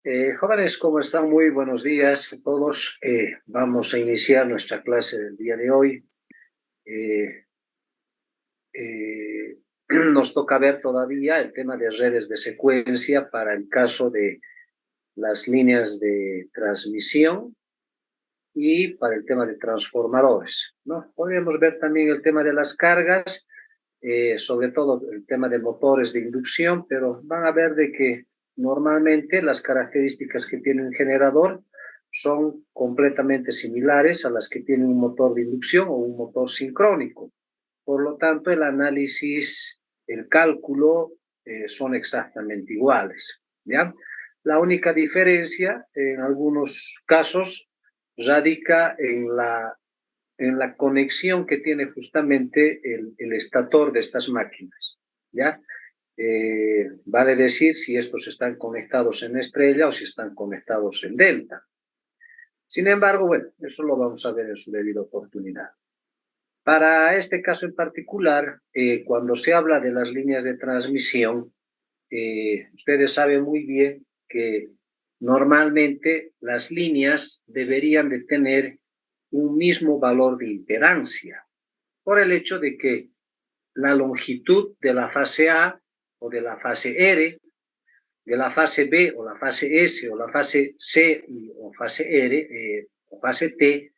Jóvenes, ¿cómo están? Muy buenos días a todos. Vamos a iniciar nuestra clase del día de hoy. Eh, eh, Nos toca ver todavía el tema de redes de secuencia para el caso de las líneas de transmisión y para el tema de transformadores, ¿no? Podríamos ver también el tema de las cargas, sobre todo el tema de motores de inducción, pero van a ver de que normalmente las características que tiene un generador son completamente similares a las que tiene un motor de inducción o un motor sincrónico. Por lo tanto, el análisis, el cálculo son exactamente iguales, ¿ya? La única diferencia en algunos casos radica en la conexión que tiene justamente el estator de estas máquinas, ¿ya? Vale decir si estos están conectados en estrella o si están conectados en delta. Sin embargo, bueno, eso lo vamos a ver en su debida oportunidad. Para este caso en particular, cuando se habla de las líneas de transmisión, ustedes saben muy bien que normalmente las líneas deberían de tener un mismo valor de impedancia, por el hecho de que la longitud de la fase A o de la fase R, de la fase B o la fase S o la fase C o fase R o fase T,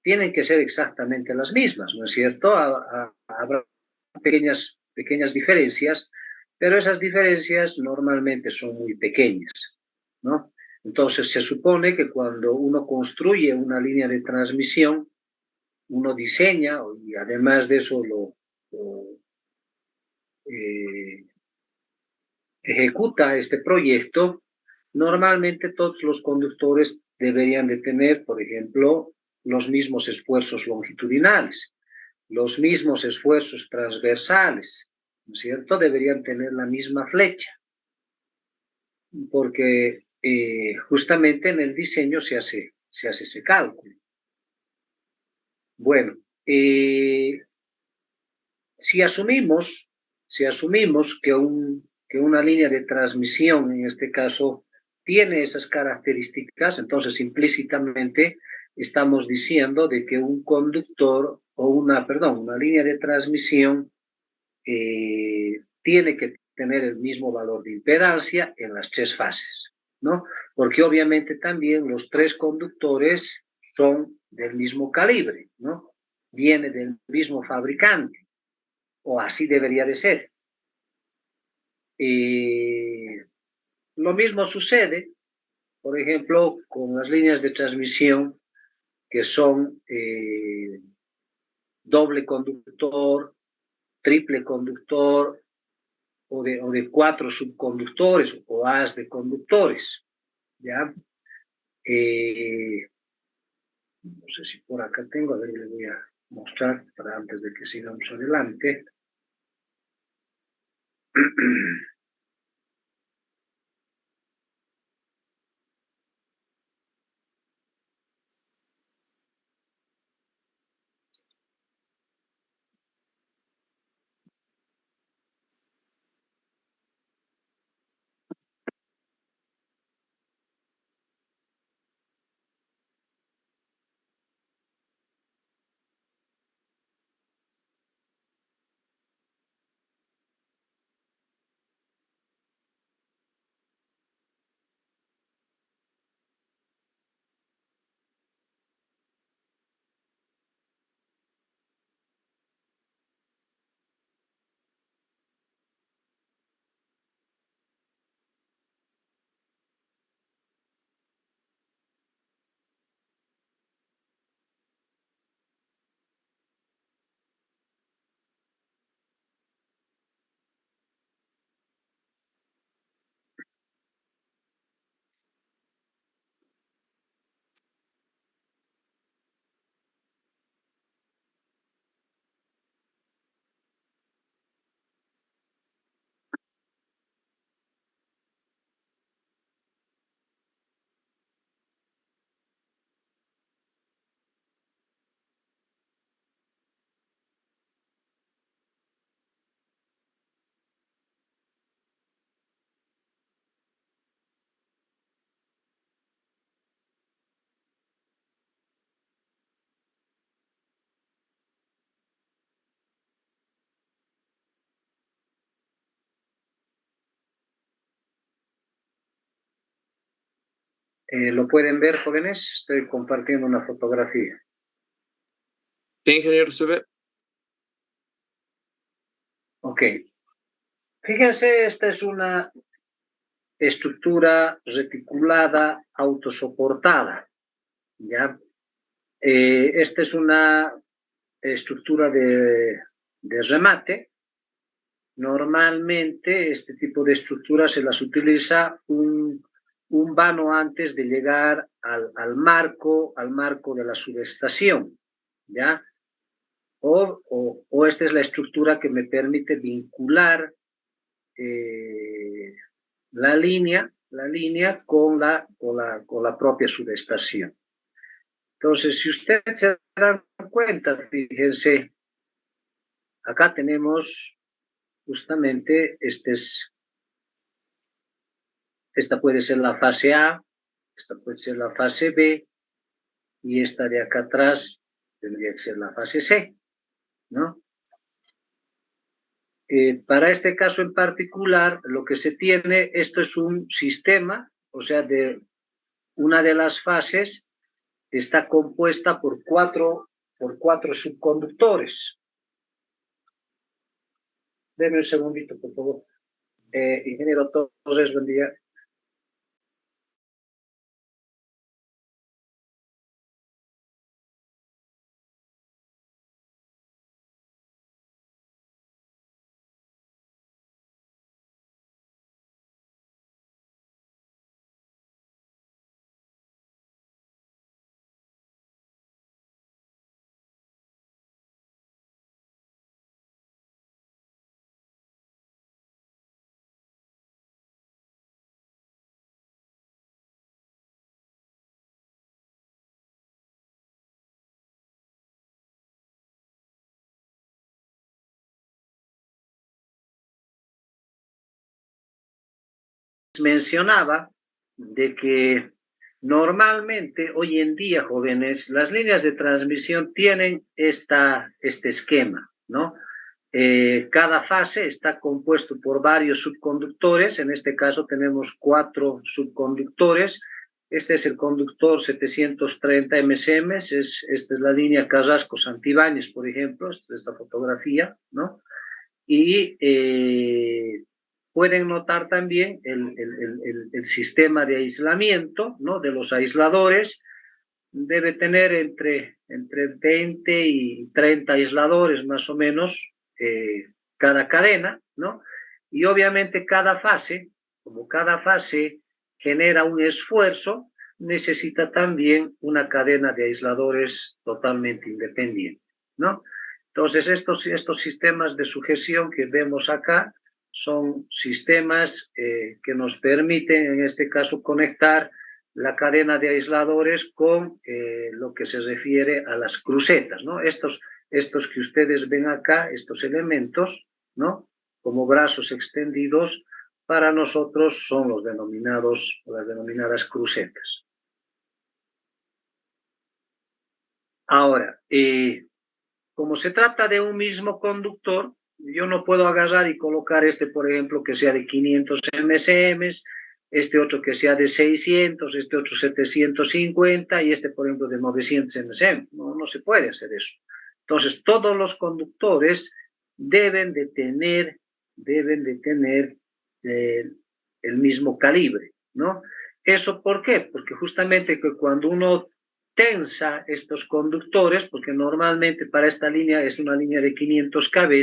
tienen que ser exactamente las mismas, ¿no es cierto? Habrá pequeñas diferencias, pero esas diferencias normalmente son muy pequeñas, ¿no? Entonces se supone que cuando uno construye una línea de transmisión, uno diseña y además de eso lo eh, ejecuta este proyecto, normalmente todos los conductores deberían de tener, por ejemplo, los mismos esfuerzos longitudinales, los mismos esfuerzos transversales, ¿no es cierto? Deberían tener la misma flecha, porque justamente en el diseño se hace ese cálculo. Bueno, si asumimos, si asumimos que una línea de transmisión, en este caso, tiene esas características, entonces implícitamente estamos diciendo de que un conductor o una línea de transmisión tiene que tener el mismo valor de impedancia en las tres fases, ¿no? Porque obviamente también los tres conductores son del mismo calibre, ¿no? Viene del mismo fabricante, o así debería de ser. Lo mismo sucede, por ejemplo, con las líneas de transmisión que son doble conductor, triple conductor, o de cuatro subconductores o as de conductores, ¿ya? No sé si por acá tengo, a ver, le voy a mostrar para antes de que sigamos adelante. ¿Lo pueden ver, jóvenes? Estoy compartiendo una fotografía. Sí, ingeniero, se ve. Ok. Fíjense, esta es una estructura reticulada autosoportada, ¿ya? Esta es una estructura de remate. Normalmente este tipo de estructuras se las utiliza un vano antes de llegar al marco de la subestación, ¿ya? O esta es la estructura que me permite vincular la línea con la propia subestación. Entonces, si ustedes se dan cuenta, fíjense, acá tenemos justamente esta puede ser la fase A, esta puede ser la fase B, y esta de acá atrás tendría que ser la fase C, ¿no? Para este caso en particular, lo que se tiene, esto es un sistema, o sea, de una de las fases está compuesta por cuatro subconductores. Deme un segundito, por favor. Ingeniero Torres, buen día. Mencionaba de que normalmente hoy en día, jóvenes, las líneas de transmisión tienen este esquema, ¿no? Cada fase está compuesto por varios subconductores, en este caso tenemos 4 subconductores. Este es el conductor 730 MSM, esta es la línea Carrasco-Santibáñez, por ejemplo, esta fotografía, ¿no? Y pueden notar también el sistema de aislamiento, ¿no? De los aisladores. Debe tener entre 20 y 30 aisladores más o menos cada cadena, ¿no? Y obviamente como cada fase genera un esfuerzo, necesita también una cadena de aisladores totalmente independiente, ¿no? Entonces, estos sistemas de sujeción que vemos acá son sistemas que nos permiten, en este caso, conectar la cadena de aisladores con lo que se refiere a las crucetas, ¿no? Estos que ustedes ven acá, estos elementos, ¿no? Como brazos extendidos, para nosotros son las denominadas crucetas. Ahora, como se trata de un mismo conductor, yo no puedo agarrar y colocar por ejemplo, que sea de 500 MSM, este otro que sea de 600, este otro 750 y por ejemplo, de 900 MSM. No se puede hacer eso. Entonces, todos los conductores deben de tener el mismo calibre, ¿no? ¿Eso por qué? Porque justamente que cuando uno tensa estos conductores, porque normalmente para esta línea es una línea de 500 kV,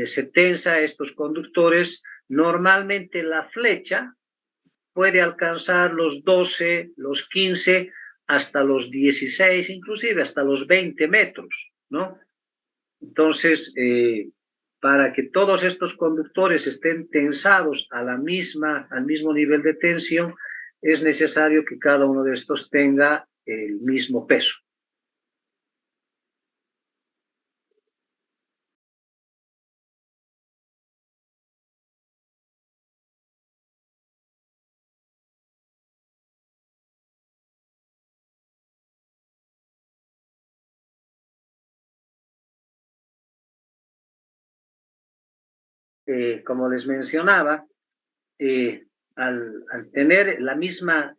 se tensa estos conductores, normalmente la flecha puede alcanzar los 12, los 15, hasta los 16, inclusive hasta los 20 metros, ¿no? Entonces, para que todos estos conductores estén tensados al mismo nivel de tensión, es necesario que cada uno de estos tenga el mismo peso. Como les mencionaba, al tener la misma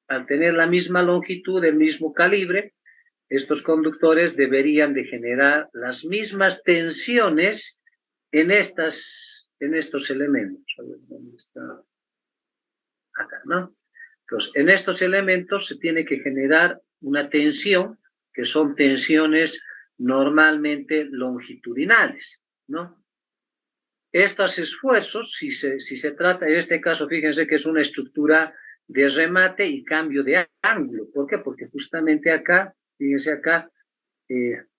al tener la misma longitud, el mismo calibre, estos conductores deberían de generar las mismas tensiones en estos elementos. A ver, ¿dónde está? Acá, ¿no? Entonces, en estos elementos se tiene que generar una tensión, que son tensiones normalmente longitudinales, ¿no? Estos esfuerzos, si se trata, en este caso, fíjense que es una estructura de remate y cambio de ángulo. ¿Por qué? Porque justamente acá, fíjense acá,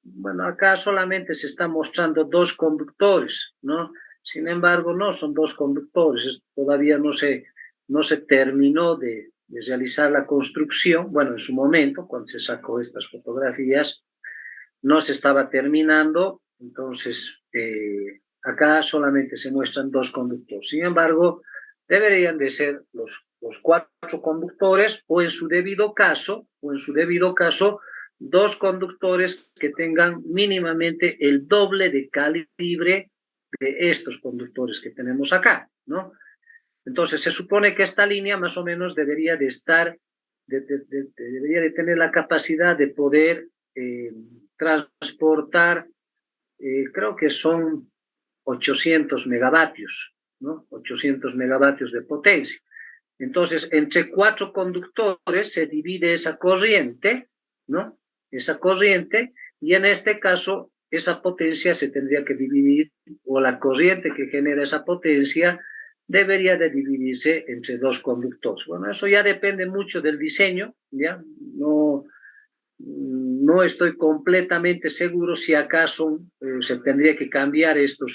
bueno, acá solamente se está mostrando dos conductores, ¿no? Sin embargo, no son dos conductores, todavía no se terminó de realizar la construcción. Bueno, en su momento, cuando se sacó estas fotografías, no se estaba terminando, entonces acá solamente se muestran dos conductores. Sin embargo, deberían de ser los cuatro conductores o en su debido caso, dos conductores que tengan mínimamente el doble de calibre de estos conductores que tenemos acá, ¿no? Entonces se supone que esta línea más o menos debería de estar, debería de tener la capacidad de poder transportar, creo que son 800 megavatios, ¿no? 800 megavatios de potencia. Entonces, entre cuatro conductores se divide esa corriente, ¿no? Esa corriente, y en este caso, esa potencia se tendría que dividir, o la corriente que genera esa potencia debería de dividirse entre dos conductores. Bueno, eso ya depende mucho del diseño, ¿ya? No estoy completamente seguro si acaso se tendría que cambiar esta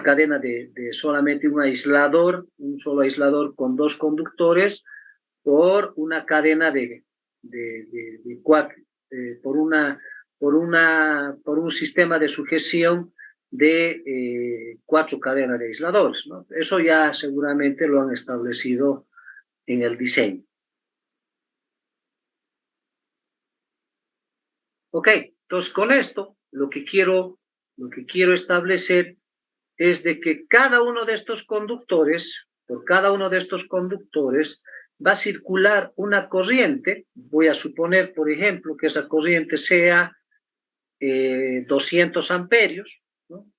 cadena de solamente un solo aislador con dos conductores, por una cadena de cuatro, por un sistema de sujeción de 4 cadenas de aisladores, ¿no? Eso ya seguramente lo han establecido en el diseño. Ok, entonces con esto lo que quiero establecer es de que cada uno de estos conductores, por cada uno de estos conductores, va a circular una corriente. Voy a suponer, por ejemplo, que esa corriente sea 200 amperios, ¿no?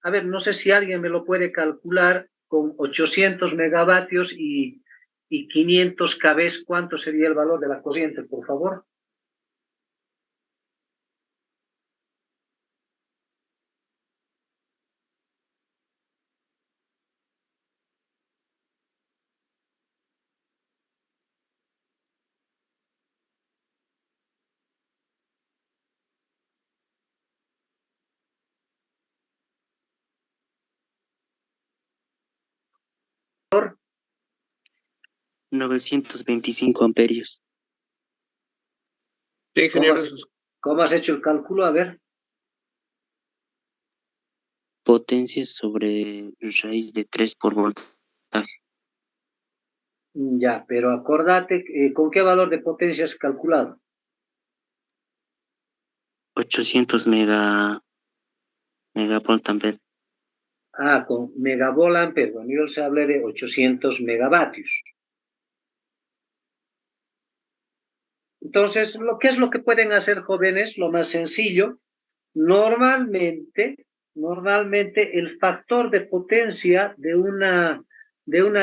A ver, no sé si alguien me lo puede calcular con 800 megavatios y 500 kV, ¿cuánto sería el valor de la corriente, por favor? Por 925 amperios. Sí, ingeniero. ¿Cómo has hecho el cálculo? A ver. Potencia sobre raíz de 3 por voltaje. Ya, pero acordate, ¿con qué valor de potencia has calculado? 800 megavolt ampere. Ah, con megavolt ampere. Bueno, yo se hablé de 800 megavatios. Entonces, ¿qué es lo que pueden hacer, jóvenes? Lo más sencillo. Normalmente el factor de potencia de una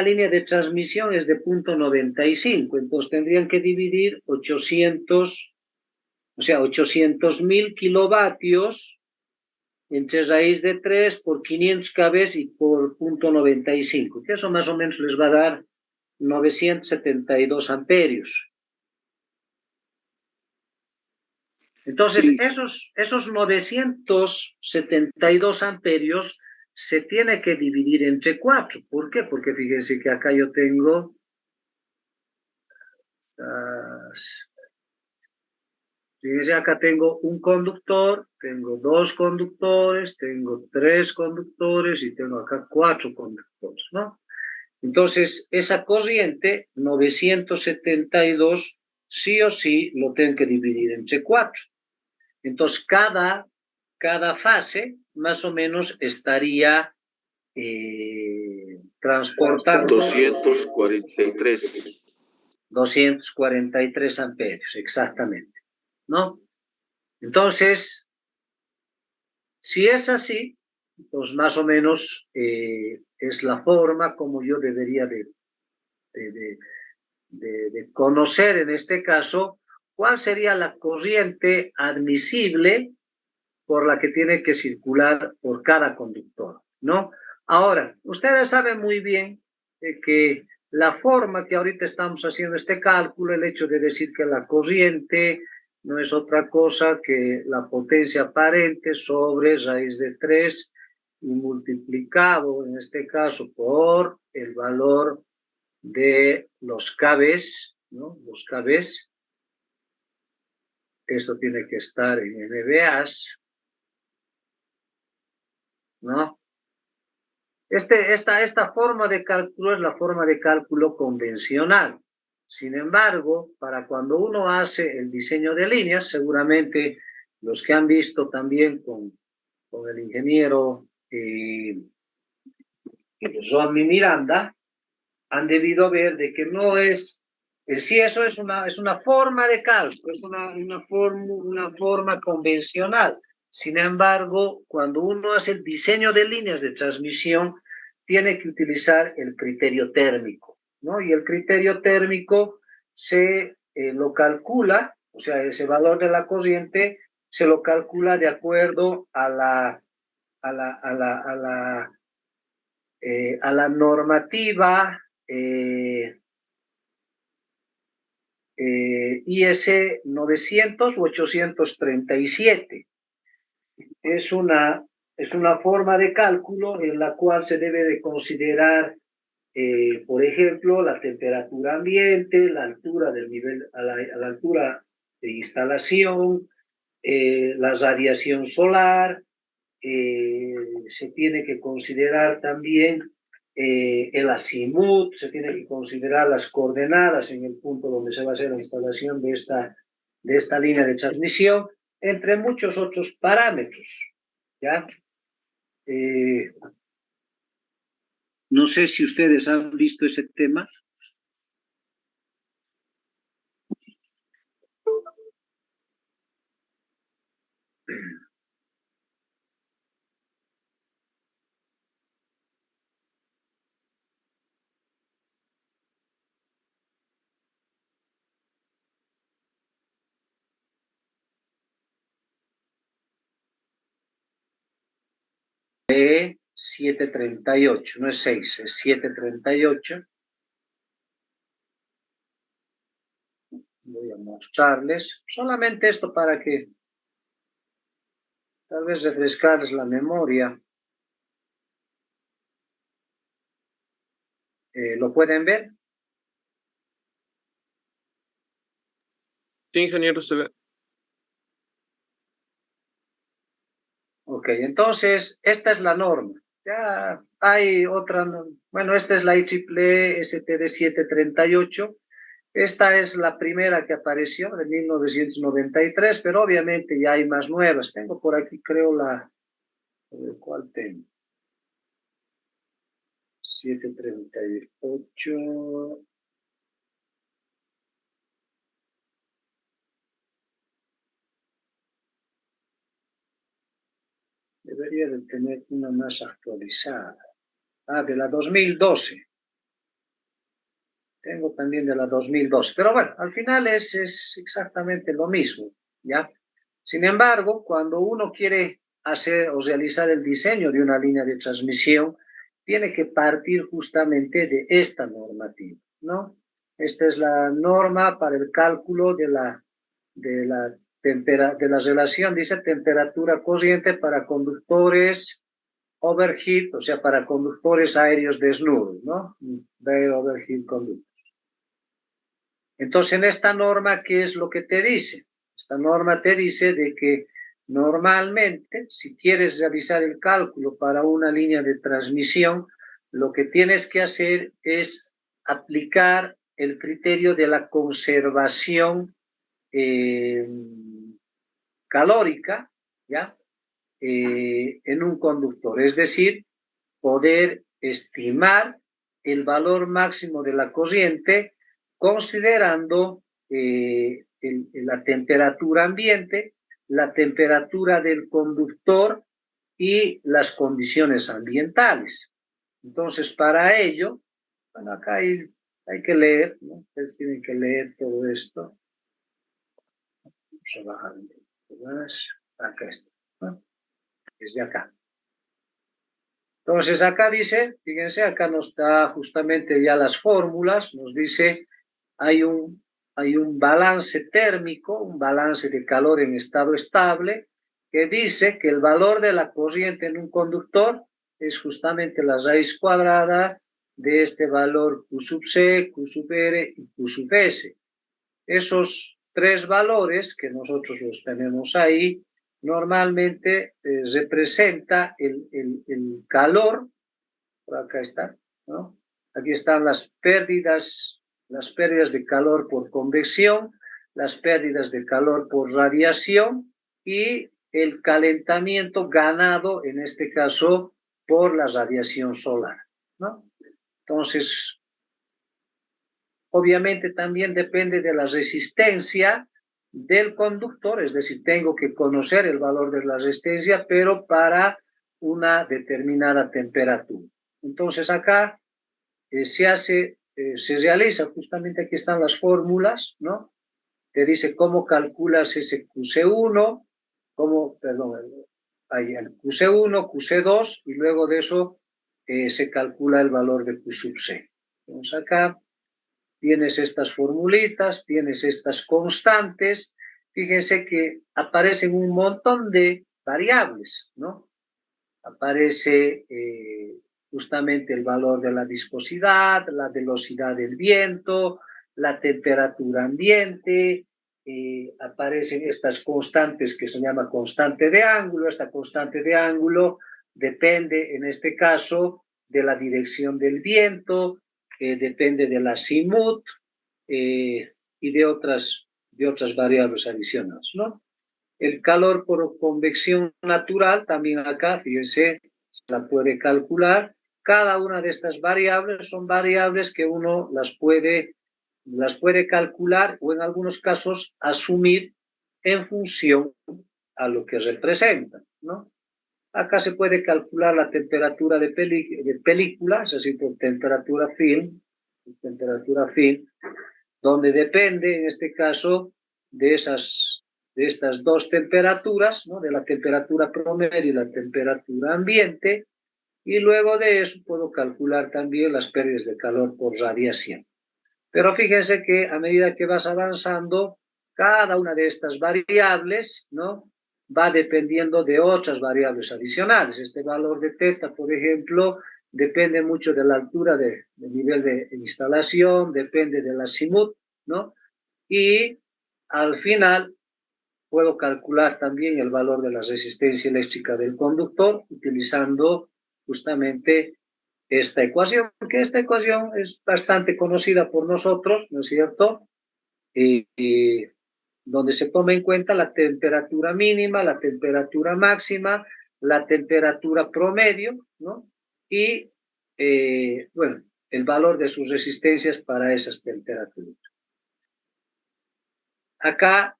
línea de transmisión es de 0.95. Entonces tendrían que dividir 800.000 kilovatios entre raíz de 3 por 500 kV y por 0.95, que eso más o menos les va a dar 972 amperios. Entonces, Sí. esos 972 amperios se tiene que dividir entre 4. ¿Por qué? Porque fíjense que acá yo tengo fíjense, acá tengo un conductor, tengo 2 conductores, tengo 3 conductores y tengo acá 4 conductores, ¿no? Entonces, esa corriente, 972, sí o sí lo tengo que dividir entre 4. Entonces, cada fase más o menos estaría transportando 243. 243 amperios, exactamente, ¿no? Entonces, si es así, pues más o menos es la forma como yo debería de conocer en este caso cuál sería la corriente admisible por la que tiene que circular por cada conductor, ¿no? Ahora, ustedes saben muy bien que la forma que ahorita estamos haciendo este cálculo, el hecho de decir que la corriente no es otra cosa que la potencia aparente sobre raíz de 3 y multiplicado, en este caso, por el valor de los kbs, ¿no? Los kbs, esto tiene que estar en MVAs, ¿no? Esta forma de cálculo es la forma de cálculo convencional. Sin embargo, para cuando uno hace el diseño de líneas, seguramente los que han visto también con el ingeniero Joan Miranda, han debido ver de que no es, sí, eso es una forma de cálculo, es una forma convencional. Sin embargo, cuando uno hace el diseño de líneas de transmisión, tiene que utilizar el criterio térmico, ¿no? Y el criterio térmico lo calcula, o sea, ese valor de la corriente se lo calcula de acuerdo a la normativa IS 900 u 837. Es una forma de cálculo en la cual se debe de considerar, por ejemplo, la temperatura ambiente, la altura del nivel, a la altura de instalación, la radiación solar, se tiene que considerar también el azimut, se tiene que considerar las coordenadas en el punto donde se va a hacer la instalación de esta línea de transmisión, entre muchos otros parámetros, ¿ya? No sé si ustedes han visto ese tema. E738, no es 6, es 738. Voy a mostrarles solamente esto para que tal vez refrescarles la memoria. ¿Lo pueden ver? Sí, ingeniero, se ve. Ok, entonces esta es la norma. Ya hay otra, bueno, esta es la IEEE STD 738. Esta es la primera que apareció de 1993, pero obviamente ya hay más nuevas. Tengo por aquí, creo, ¿cuál tengo? 738. Debería de tener una más actualizada. Ah, de la 2012. Tengo también de la 2012. Pero bueno, al final es exactamente lo mismo, ¿ya? Sin embargo, cuando uno quiere hacer o realizar el diseño de una línea de transmisión, tiene que partir justamente de esta normativa, ¿no? Esta es la norma para el cálculo de la relación, dice temperatura corriente para conductores overheat, o sea, para conductores aéreos desnudos, ¿no? De overheat conductor. Entonces, en esta norma, ¿qué es lo que te dice? Esta norma te dice de que normalmente, si quieres realizar el cálculo para una línea de transmisión, lo que tienes que hacer es aplicar el criterio de la conservación calórica, ¿ya? En un conductor, es decir, poder estimar el valor máximo de la corriente considerando la temperatura ambiente, la temperatura del conductor y las condiciones ambientales. Entonces, para ello, bueno, acá hay que leer, ¿no? Ustedes tienen que leer todo esto. Vamos a bajar un poco más. Acá está, ¿no? Desde acá. Entonces, acá dice, fíjense, acá nos da justamente ya las fórmulas, nos dice, hay un balance térmico, un balance de calor en estado estable, que dice que el valor de la corriente en un conductor es justamente la raíz cuadrada de este valor Q sub C, Q sub R y Q sub S. Esos tres valores que nosotros los tenemos ahí, normalmente representa el calor, por acá está, ¿no? Aquí están las pérdidas de calor por convección, las pérdidas de calor por radiación y el calentamiento ganado, en este caso, por la radiación solar, ¿no? Entonces, obviamente también depende de la resistencia del conductor, es decir, tengo que conocer el valor de la resistencia, pero para una determinada temperatura. Entonces acá se realiza, justamente aquí están las fórmulas, ¿no? Te dice cómo calculas ese QC1, hay el QC1, QC2, y luego de eso se calcula el valor de Q sub C. Entonces acá tienes estas formulitas, tienes estas constantes. Fíjense que aparecen un montón de variables, ¿no? Aparece justamente el valor de la viscosidad, la velocidad del viento, la temperatura ambiente, aparecen estas constantes que se llama constante de ángulo. Esta constante de ángulo depende, en este caso, de la dirección del viento, depende del azimut y de otras variables adicionales, ¿no? El calor por convección natural, también acá, fíjense, se la puede calcular. Cada una de estas variables son variables que uno las puede calcular o en algunos casos asumir en función a lo que representan, ¿no? Acá se puede calcular la temperatura de película, es decir, por temperatura film, donde depende, en este caso, de estas dos temperaturas, ¿no? De la temperatura promedio y la temperatura ambiente, y luego de eso puedo calcular también las pérdidas de calor por radiación. Pero fíjense que a medida que vas avanzando, cada una de estas variables, ¿no? Va dependiendo de otras variables adicionales. Este valor de teta, por ejemplo, depende mucho de la altura del nivel de instalación, depende del azimut, ¿no? Y al final puedo calcular también el valor de la resistencia eléctrica del conductor utilizando justamente esta ecuación, porque esta ecuación es bastante conocida por nosotros, ¿no es cierto? Donde se toma en cuenta la temperatura mínima, la temperatura máxima, la temperatura promedio, ¿no? Y, bueno, el valor de sus resistencias para esas temperaturas. Acá,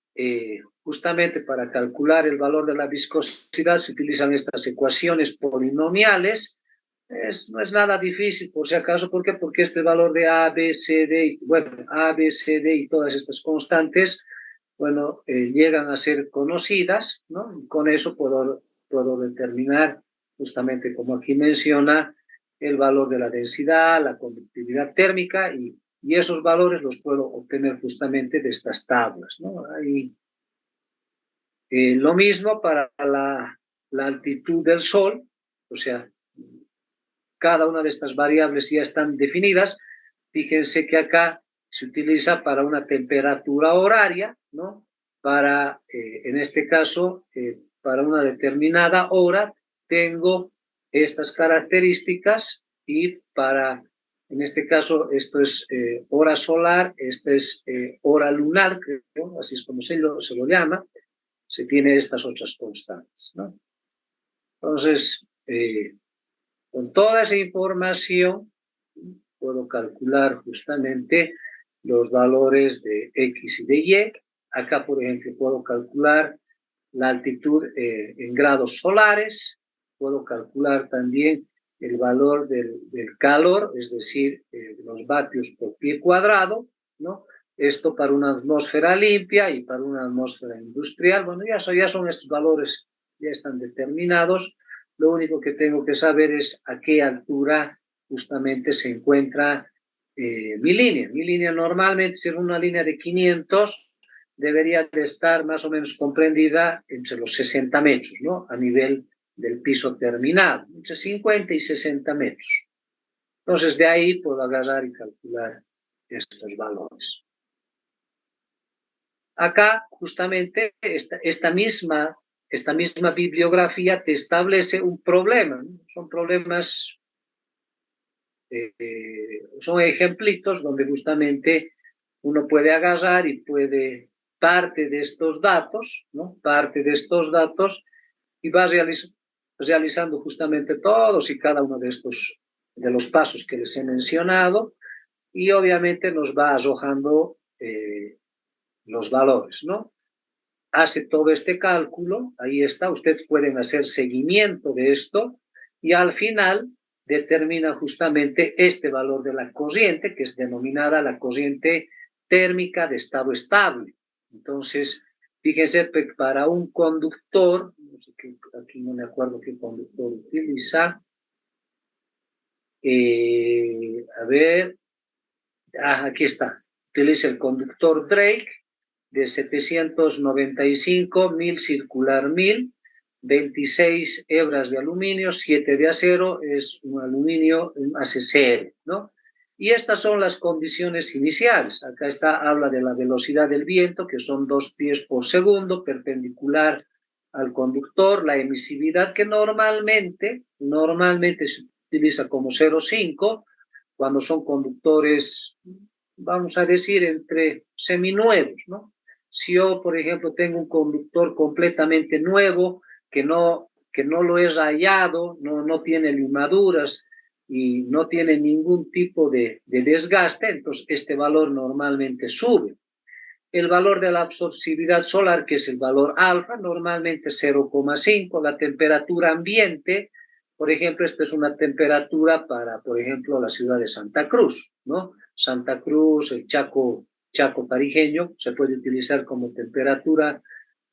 justamente para calcular el valor de la viscosidad, se utilizan estas ecuaciones polinomiales. No es nada difícil, por si acaso. ¿Por qué? Porque este valor de A, B, C, D, bueno, A, B, C, D y todas estas constantes, bueno, llegan a ser conocidas, ¿no? Y con eso puedo determinar, justamente como aquí menciona, el valor de la densidad, la conductividad térmica, y esos valores los puedo obtener justamente de estas tablas, ¿no? Hay, lo mismo para la altitud del Sol, o sea, cada una de estas variables ya están definidas. Fíjense que acá se utiliza para una temperatura horaria, ¿no? Para, en este caso, para una determinada hora, tengo estas características, y para, en este caso, esto es hora solar, esta es hora lunar, creo, así es como se lo llama, se tiene estas otras constantes, ¿no? Entonces, con toda esa información, puedo calcular justamente los valores de X y de Y. Acá, por ejemplo, puedo calcular la altitud en grados solares, puedo calcular también el valor del calor, es decir, los vatios por pie cuadrado, ¿no? Esto para una atmósfera limpia y para una atmósfera industrial. Bueno, ya son estos valores, ya están determinados. Lo único que tengo que saber es a qué altura justamente se encuentra mi línea. Mi línea normalmente, si es una línea de 500, debería de estar más o menos comprendida entre los 60 metros, ¿no? A nivel del piso terminado, entre 50 y 60 metros. Entonces, de ahí puedo agarrar y calcular estos valores. Acá, justamente, esta misma bibliografía te establece un problema, ¿no? Son problemas, son ejemplitos donde justamente uno puede agarrar y puede parte de estos datos, ¿no? Parte de estos datos y va realizando justamente todos y cada uno de los pasos que les he mencionado y obviamente nos va arrojando los valores, ¿no? Hace todo este cálculo, ahí está, ustedes pueden hacer seguimiento de esto y al final determina justamente este valor de la corriente, que es denominada la corriente térmica de estado estable. Entonces, fíjense, para un conductor, no sé qué, aquí no me acuerdo qué conductor utiliza, a ver, aquí está, utiliza el conductor Drake de 795, 1000 circular 1000, 26 hebras de aluminio, 7 de acero, es un aluminio ACCR, ¿no? Y estas son las condiciones iniciales. Acá habla de la velocidad del viento, que son 2 pies por segundo, perpendicular al conductor, la emisividad que normalmente se utiliza como 0,5, cuando son conductores, vamos a decir, entre seminuevos, ¿no? Si yo, por ejemplo, tengo un conductor completamente nuevo, que no lo he rayado, no tiene limaduras y no tiene ningún tipo de desgaste, entonces este valor normalmente sube. El valor de la absorcibilidad solar, que es el valor alfa, normalmente 0,5. La temperatura ambiente, por ejemplo, esta es una temperatura para, por ejemplo, la ciudad de Santa Cruz, ¿no? Santa Cruz, el Chaco tarijeño, se puede utilizar como temperatura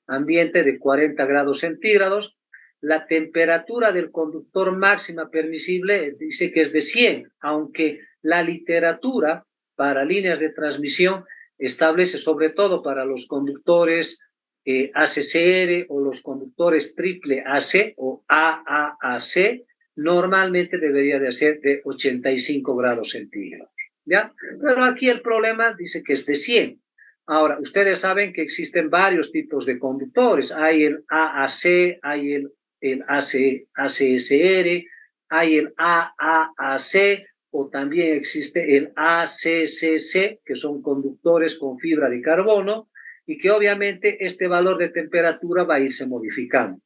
ambiente de 40 grados centígrados. La temperatura del conductor máxima permisible dice que es de 100, aunque la literatura para líneas de transmisión establece, sobre todo para los conductores ACCR o los conductores triple AC o AAAC, normalmente debería de ser de 85 grados centígrados, ¿ya? Pero aquí el problema dice que es de 100. Ahora, ustedes saben que existen varios tipos de conductores. Hay el AAC, hay el ACSR, hay el AAAC, o también existe el ACCC, que son conductores con fibra de carbono, y que obviamente este valor de temperatura va a irse modificando.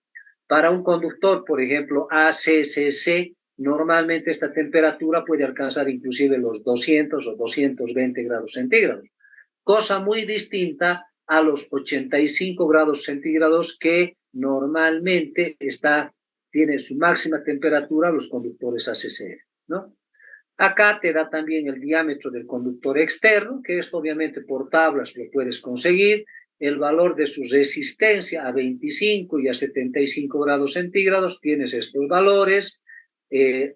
Para un conductor, por ejemplo, ACCC, normalmente esta temperatura puede alcanzar inclusive los 200 o 220 grados centígrados. Cosa muy distinta a los 85 grados centígrados que normalmente tiene su máxima temperatura los conductores ACCR, ¿no? Acá te da también el diámetro del conductor externo, que esto obviamente por tablas lo puedes conseguir, el valor de su resistencia a 25 y a 75 grados centígrados, tienes estos valores.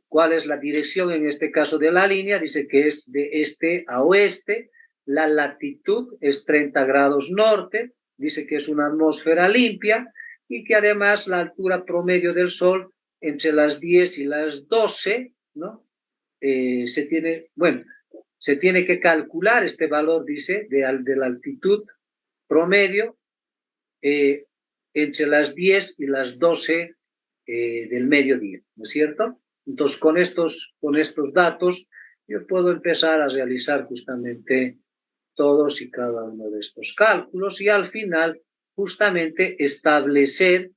¿Cuál es la dirección en este caso de la línea? Dice que es de este a oeste, la latitud es 30 grados norte, dice que es una atmósfera limpia y que además la altura promedio del Sol entre las 10 y las 12, ¿no? Se tiene que calcular este valor, dice, de la altitud promedio entre las 10 y las 12 del mediodía, ¿no es cierto? Entonces, con estos datos, yo puedo empezar a realizar justamente todos y cada uno de estos cálculos y al final justamente establecer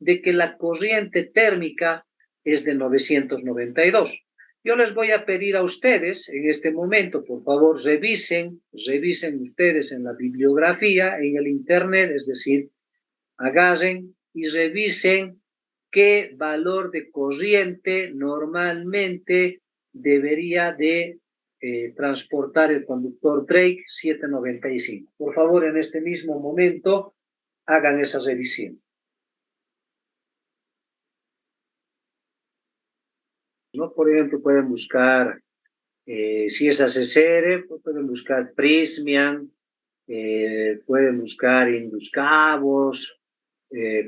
de que la corriente térmica es de 992. Yo les voy a pedir a ustedes en este momento, por favor, revisen ustedes en la bibliografía, en el internet, es decir, agarren y revisen qué valor de corriente normalmente debería de transportar el conductor Drake 795. Por favor, en este mismo momento, hagan esa revisión. ¿No? Por ejemplo, pueden buscar, si es ACCR, pues pueden buscar Prismian, pueden buscar Induscabos,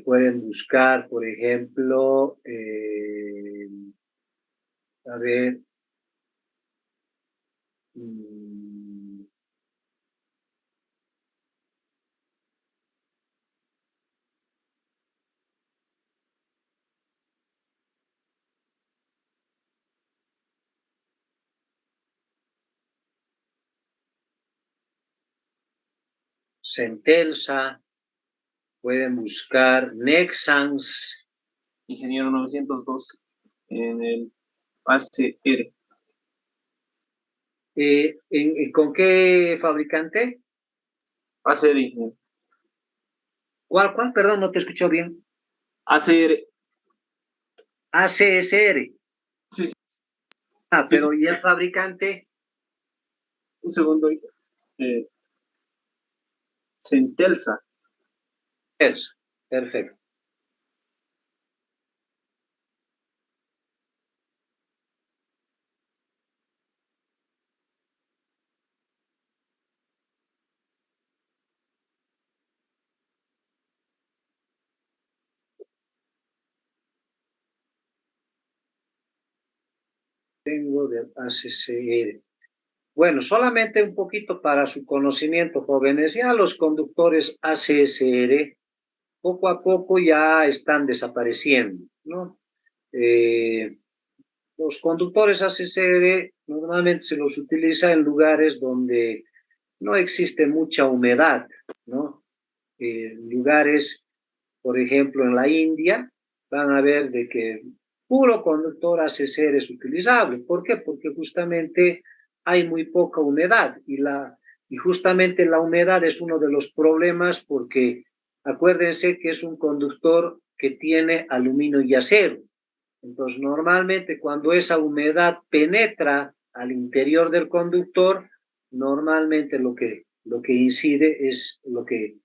pueden buscar, por ejemplo, a ver, Centelsa, pueden buscar Nexans. Ingeniero 912 en el ACR. ¿Con qué fabricante? ACR, ingeniero. ¿Cuál? Perdón, no te escucho bien. ACR. ACSR. Sí, sí. Ah, Sí, pero sí. ¿y el fabricante? Un segundo. Centelsa. Perfecto. Tengo de ACCR. Bueno, solamente un poquito para su conocimiento, jóvenes, ya los conductores ACSR poco a poco ya están desapareciendo, ¿no? Los conductores ACSR normalmente se los utiliza en lugares donde no existe mucha humedad, ¿no? Lugares, por ejemplo, en la India, van a ver de que puro conductor ACSR es utilizable. ¿Por qué? Porque justamente hay muy poca humedad y justamente la humedad es uno de los problemas porque acuérdense que es un conductor que tiene aluminio y acero. Entonces, normalmente cuando esa humedad penetra al interior del conductor, normalmente lo que incide es lo que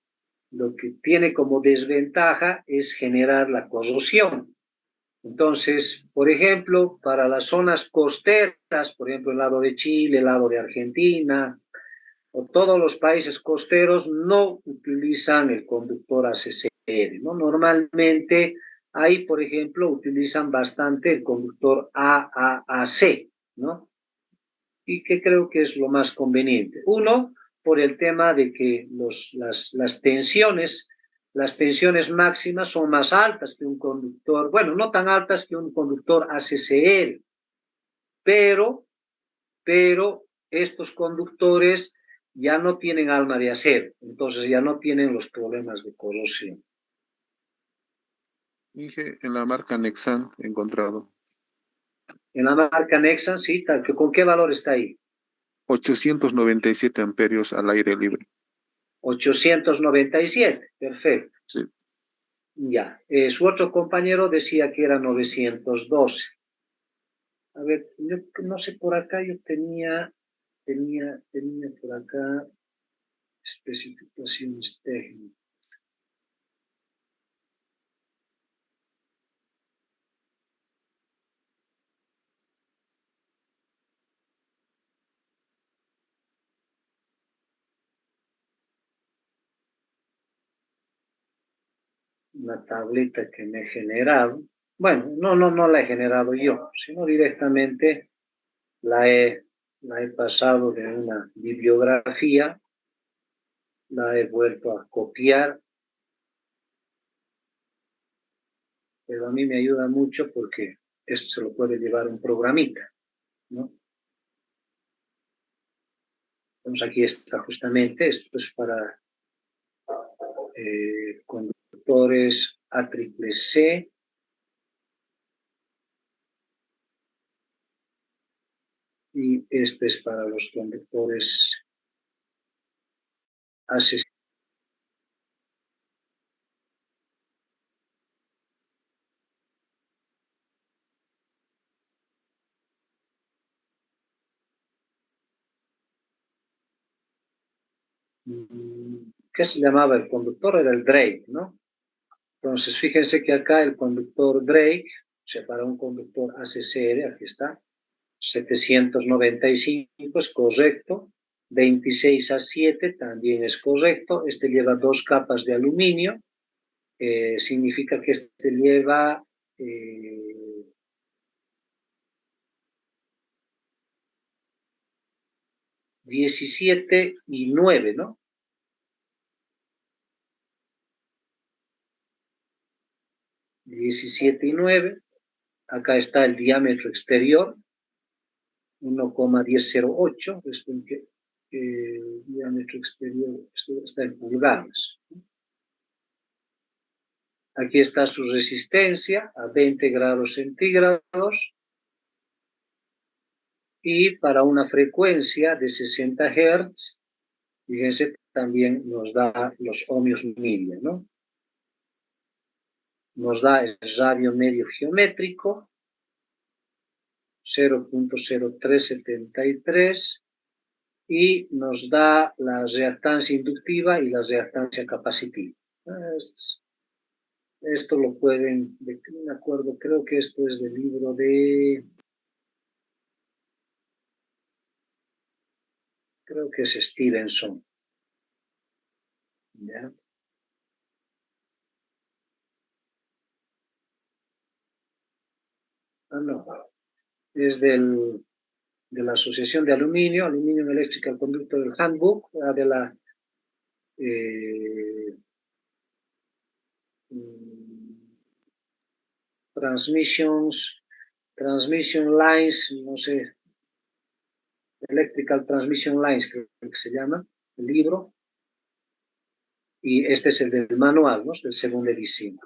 tiene como desventaja es generar la corrosión. Entonces, por ejemplo, para las zonas costeras, por ejemplo, el lado de Chile, el lado de Argentina, o todos los países costeros no utilizan el conductor ACCR, ¿no? Normalmente ahí, por ejemplo, utilizan bastante el conductor AAAC, ¿no? Y que creo que es lo más conveniente. Uno, por el tema de que las tensiones máximas son más altas que un conductor, bueno, no tan altas que un conductor ACCR, pero estos conductores ya no tienen alma de acero, entonces ya no tienen los problemas de corrosión. Dije en la marca Nexan encontrado. En la marca Nexan, sí, ¿con qué valor está ahí? 897 amperios al aire libre. 897, perfecto. Sí. Ya, su otro compañero decía que era 912. A ver, yo no sé, por acá yo tenía por acá especificaciones técnicas. Una tableta que me he generado. Bueno, no la he generado yo, sino directamente la he pasado de una bibliografía, la he vuelto a copiar, pero a mí me ayuda mucho porque esto se lo puede llevar un programita, ¿no? Entonces aquí está justamente, esto es para conductores ACCC, Y este es para los conductores AC. ¿Qué se llamaba el conductor? Era el Drake, ¿no? Entonces, fíjense que acá el conductor Drake, o sea, para un conductor ACCR, aquí está, 795 es correcto, 26A7 también es correcto, este lleva 2 capas de aluminio, significa que este lleva 17 y 9, ¿no? 17 y 9, acá está el diámetro exterior, 1,1008, el diámetro exterior está en pulgadas. Aquí está su resistencia a 20 grados centígrados y para una frecuencia de 60 Hz, fíjense, también nos da los ohmios media, ¿no? Nos da el radio medio geométrico, 0.0373, y nos da la reactancia inductiva y la reactancia capacitiva. Esto lo pueden, me acuerdo, creo que esto es del libro de, creo que es Stevenson. ¿Ya? Ah, no, es de la Asociación de Aluminio, Aluminium Electrical Conductor del Handbook, de la Transmission Lines, no sé, Electrical Transmission Lines, creo que se llama, el libro, y este es el del manual, ¿no? Del segunda edición.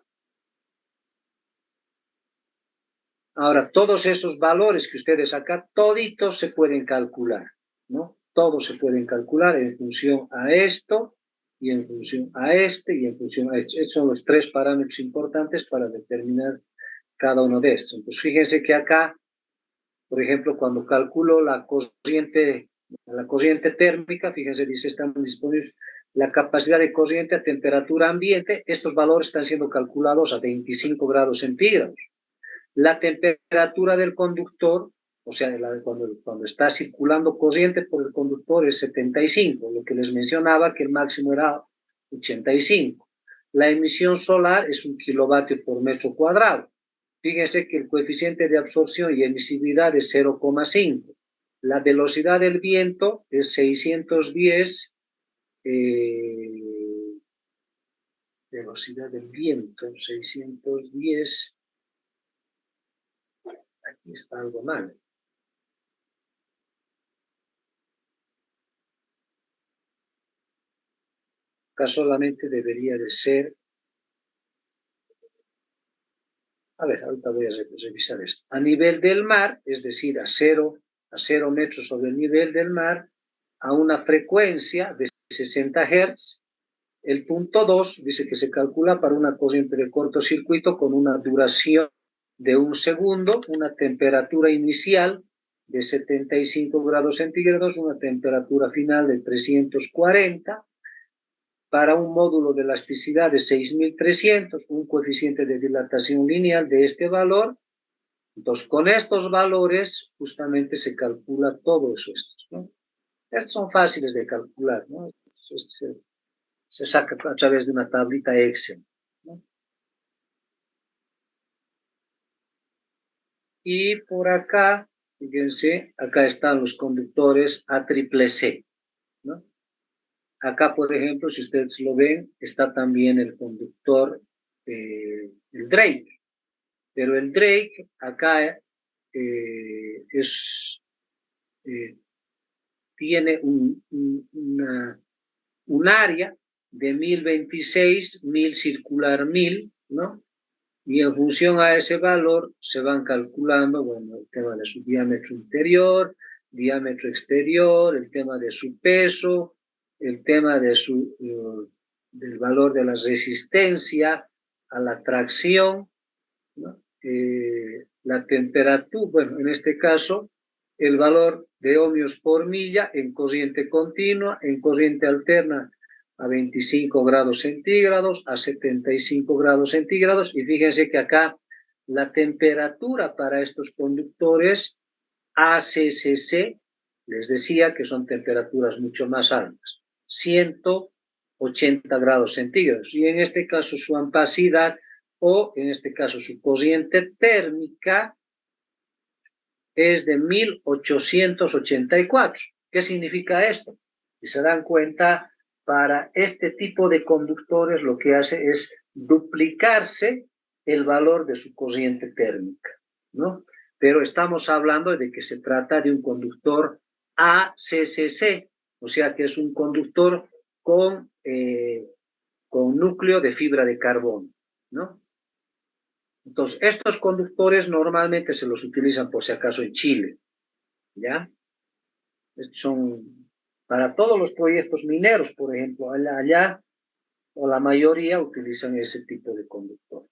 Ahora, todos esos valores que ustedes acá, toditos se pueden calcular, ¿no? Todos se pueden calcular en función a esto, y en función a este, y en función a esto. Estos son los 3 parámetros importantes para determinar cada uno de estos. Entonces, fíjense que acá, por ejemplo, cuando calculo la corriente térmica, fíjense, dice, están disponibles la capacidad de corriente a temperatura ambiente, estos valores están siendo calculados a 25 grados centígrados. La temperatura del conductor, o sea, cuando está circulando corriente por el conductor es 75, lo que les mencionaba que el máximo era 85. La emisión solar es 1 kilovatio por metro cuadrado. Fíjense que el coeficiente de absorción y emisividad es 0,5. La velocidad del viento es 610. Velocidad del viento, 610. Aquí está algo mal. Acá solamente debería de ser... A ver, ahorita voy a revisar esto. A nivel del mar, es decir, a 0 metros sobre el nivel del mar, a una frecuencia de 60 Hz, el punto 2 dice que se calcula para una corriente de cortocircuito con una duración de 1 segundo, una temperatura inicial de 75 grados centígrados, una temperatura final de 340, para un módulo de elasticidad de 6300, un coeficiente de dilatación lineal de este valor. Entonces, con estos valores justamente se calcula todo eso, ¿no? Estos son fáciles de calcular, ¿no? Se saca a través de una tablita Excel, ¿no? Y por acá, fíjense, acá están los conductores ACCC, ¿no? Acá, por ejemplo, si ustedes lo ven, está también el conductor, el Drake. Pero el Drake acá tiene un área de 1026, 1000 circular 1000, ¿no? Y en función a ese valor se van calculando, bueno, el tema de su diámetro interior, diámetro exterior, el tema de su peso, el tema de del valor de la resistencia a la tracción, ¿no? La temperatura, bueno, en este caso, el valor de ohmios por milla en corriente continua, en corriente alterna a 25 grados centígrados, a 75 grados centígrados, y fíjense que acá la temperatura para estos conductores ACCC, les decía que son temperaturas mucho más altas, 180 grados centígrados, y en este caso su ampacidad, o en este caso su corriente térmica, es de 1884. ¿Qué significa esto? Si se dan cuenta, para este tipo de conductores lo que hace es duplicarse el valor de su corriente térmica, ¿no? Pero estamos hablando de que se trata de un conductor ACCC, o sea que es un conductor con núcleo de fibra de carbono, ¿no? Entonces, estos conductores normalmente se los utilizan por si acaso en Chile, ¿ya? Son para todos los proyectos mineros, por ejemplo, allá o la mayoría utilizan ese tipo de conductor.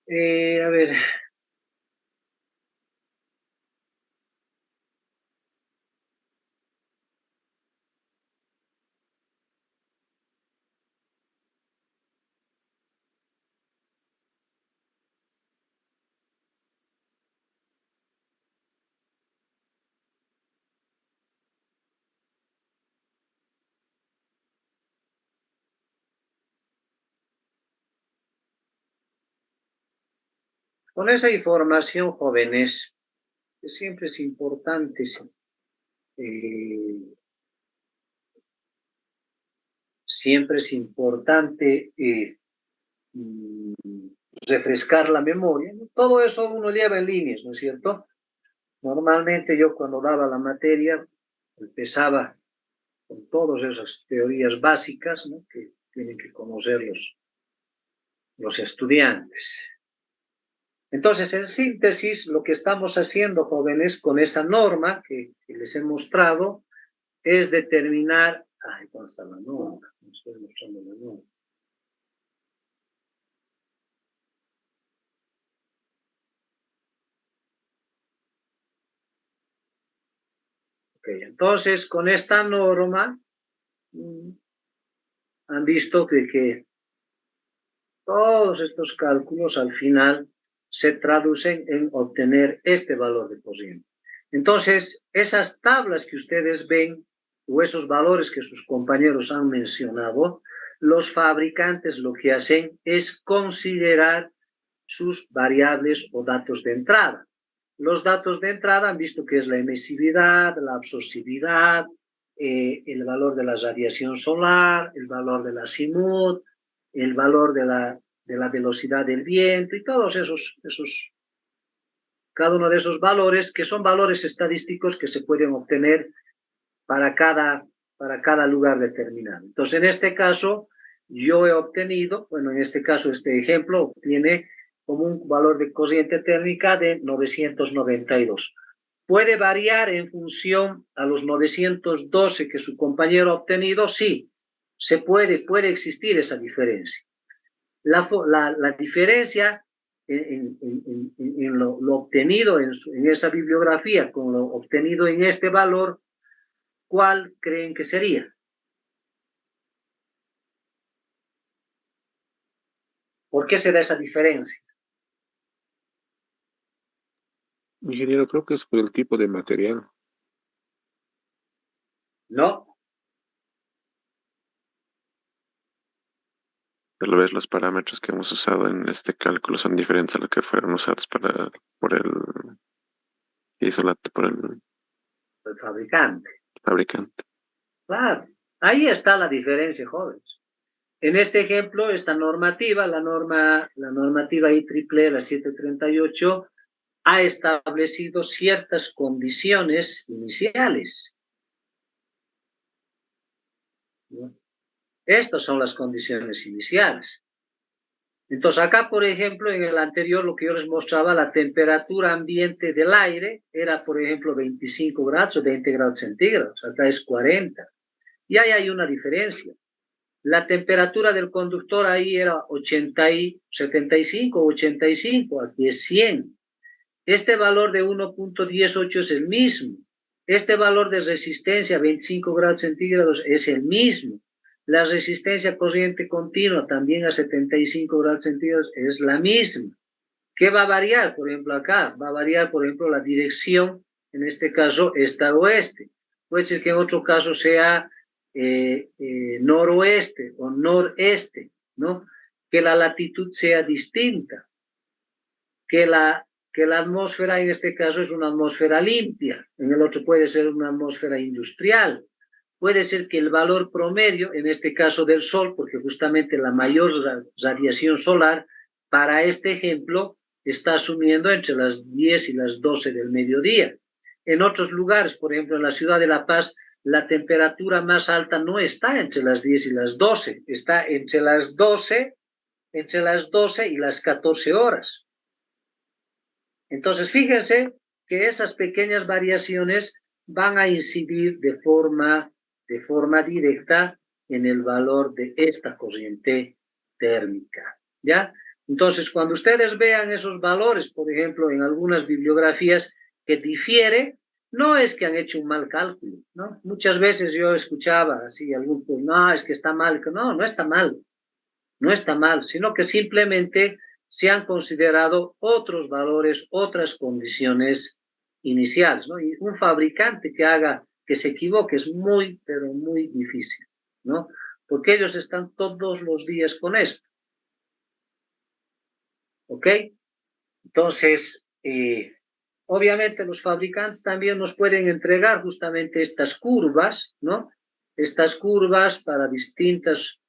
A ver. Con esa información, jóvenes, siempre es importante refrescar la memoria, ¿no? Todo eso uno lleva en líneas, ¿no es cierto? Normalmente yo cuando daba la materia empezaba con todas esas teorías básicas, ¿no?, que tienen que conocer los estudiantes. Entonces, en síntesis, lo que estamos haciendo, jóvenes, con esa norma que les he mostrado, es determinar... Ay, ¿dónde está la norma? No estoy mostrando la norma. Ok, entonces, con esta norma, han visto que todos estos cálculos al final se traducen en obtener este valor de corriente. Entonces, esas tablas que ustedes ven, o esos valores que sus compañeros han mencionado, los fabricantes lo que hacen es considerar sus variables o datos de entrada. Los datos de entrada han visto que es la emisividad, la absorcividad, el valor de la radiación solar, el valor de la azimut, el valor de la velocidad del viento y todos cada uno de esos valores, que son valores estadísticos que se pueden obtener para cada lugar determinado. Entonces, en este caso, yo he obtenido, bueno, en este caso, este ejemplo obtiene como un valor de corriente térmica de 992. ¿Puede variar en función a los 912 que su compañero ha obtenido? Sí, puede existir esa diferencia. La diferencia en lo obtenido en esa bibliografía con lo obtenido en este valor, ¿cuál creen que sería? ¿Por qué se da esa diferencia? Ingeniero, creo que es por el tipo de material. No. Tal vez los parámetros que hemos usado en este cálculo son diferentes a los que fueron usados por el fabricante. Fabricante. Claro, ahí está la diferencia, jóvenes. En este ejemplo, esta normativa, la normativa IEEE, la 738, ha establecido ciertas condiciones iniciales. ¿no? Estas son las condiciones iniciales. Entonces acá, por ejemplo, en el anterior, lo que yo les mostraba, la temperatura ambiente del aire era, por ejemplo, 25 grados o 20 grados centígrados. Acá es 40. Y ahí hay una diferencia. La temperatura del conductor ahí era 75, 85, aquí es 100. Este valor de 1.18 es el mismo. Este valor de resistencia, 25 grados centígrados, es el mismo. La resistencia corriente continua, también a 75 grados centígrados, es la misma. ¿Qué va a variar? Por ejemplo, acá va a variar, por ejemplo, la dirección, en este caso, este-oeste. Puede ser que en otro caso sea noroeste o noreste, ¿no? Que la latitud sea distinta, que la atmósfera en este caso es una atmósfera limpia, en el otro puede ser una atmósfera industrial. Puede ser que el valor promedio, en este caso del Sol, porque justamente la mayor radiación solar, para este ejemplo, está asumiendo entre las 10 y las 12 del mediodía. En otros lugares, por ejemplo, en la ciudad de La Paz, la temperatura más alta no está entre las 10 y las 12, está entre las 12 y las 14 horas. Entonces, fíjense que esas pequeñas variaciones van a incidir de forma directa en el valor de esta corriente térmica, ¿ya? Entonces, cuando ustedes vean esos valores, por ejemplo, en algunas bibliografías que difiere, no es que han hecho un mal cálculo, ¿no? Muchas veces yo escuchaba así, algún, pues, no, es que está mal. No, no está mal, no está mal, sino que simplemente se han considerado otros valores, otras condiciones iniciales, ¿no? Y un fabricante que se equivoque es muy, pero muy difícil, ¿no? Porque ellos están todos los días con esto, ¿ok? Entonces, obviamente los fabricantes también nos pueden entregar justamente estas curvas, ¿no? Estas curvas para distintas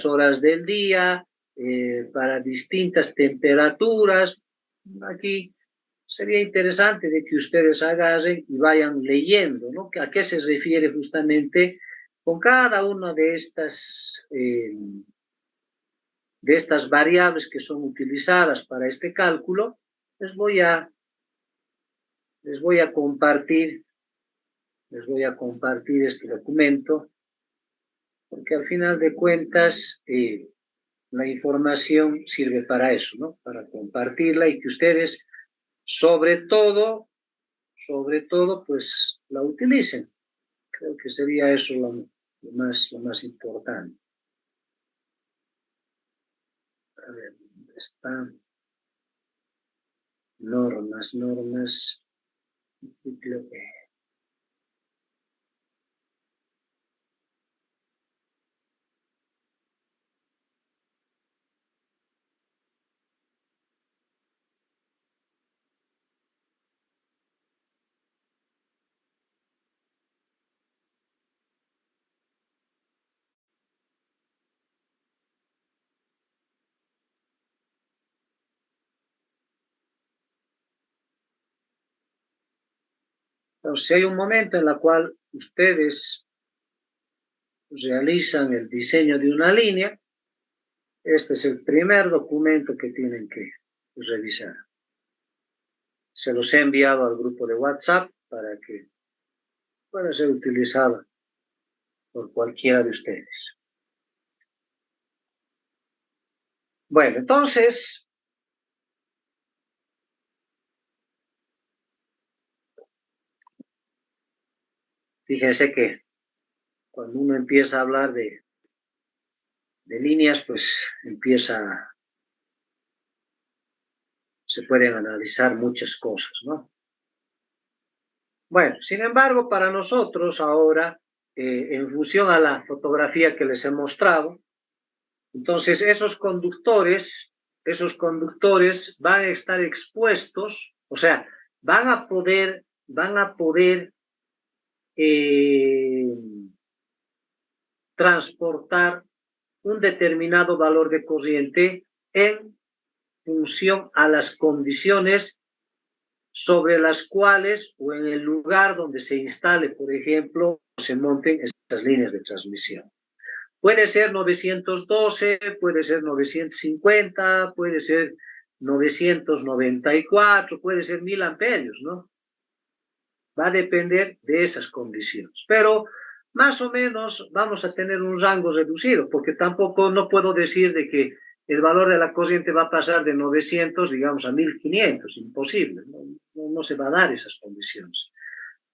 horas del día, para distintas temperaturas. Aquí sería interesante de que ustedes agarren y vayan leyendo, ¿no? ¿A qué se refiere justamente con cada una de estas variables que son utilizadas para este cálculo? Les voy a compartir este documento, porque al final de cuentas la información sirve para eso, ¿no? Para compartirla y que ustedes sobre todo, pues la utilicen. Creo que sería eso lo más importante. A ver, ¿dónde está? Normas. Entonces, si hay un momento en el cual ustedes realizan el diseño de una línea, este es el primer documento que tienen que revisar. Se los he enviado al grupo de WhatsApp para que pueda ser utilizado por cualquiera de ustedes. Bueno, entonces, fíjense que cuando uno empieza a hablar de líneas, pues se pueden analizar muchas cosas, ¿no? Bueno, sin embargo, para nosotros ahora, en función a la fotografía que les he mostrado, entonces esos conductores van a estar expuestos, o sea, van a poder transportar un determinado valor de corriente en función a las condiciones sobre las cuales o en el lugar donde se instale, por ejemplo, se monten esas líneas de transmisión. Puede ser 912, puede ser 950, puede ser 994, puede ser 1000 amperios, ¿no? Va a depender de esas condiciones. Pero más o menos vamos a tener un rango reducido, porque tampoco no puedo decir de que el valor de la corriente va a pasar de 900, digamos, a 1500, imposible, no se va a dar esas condiciones.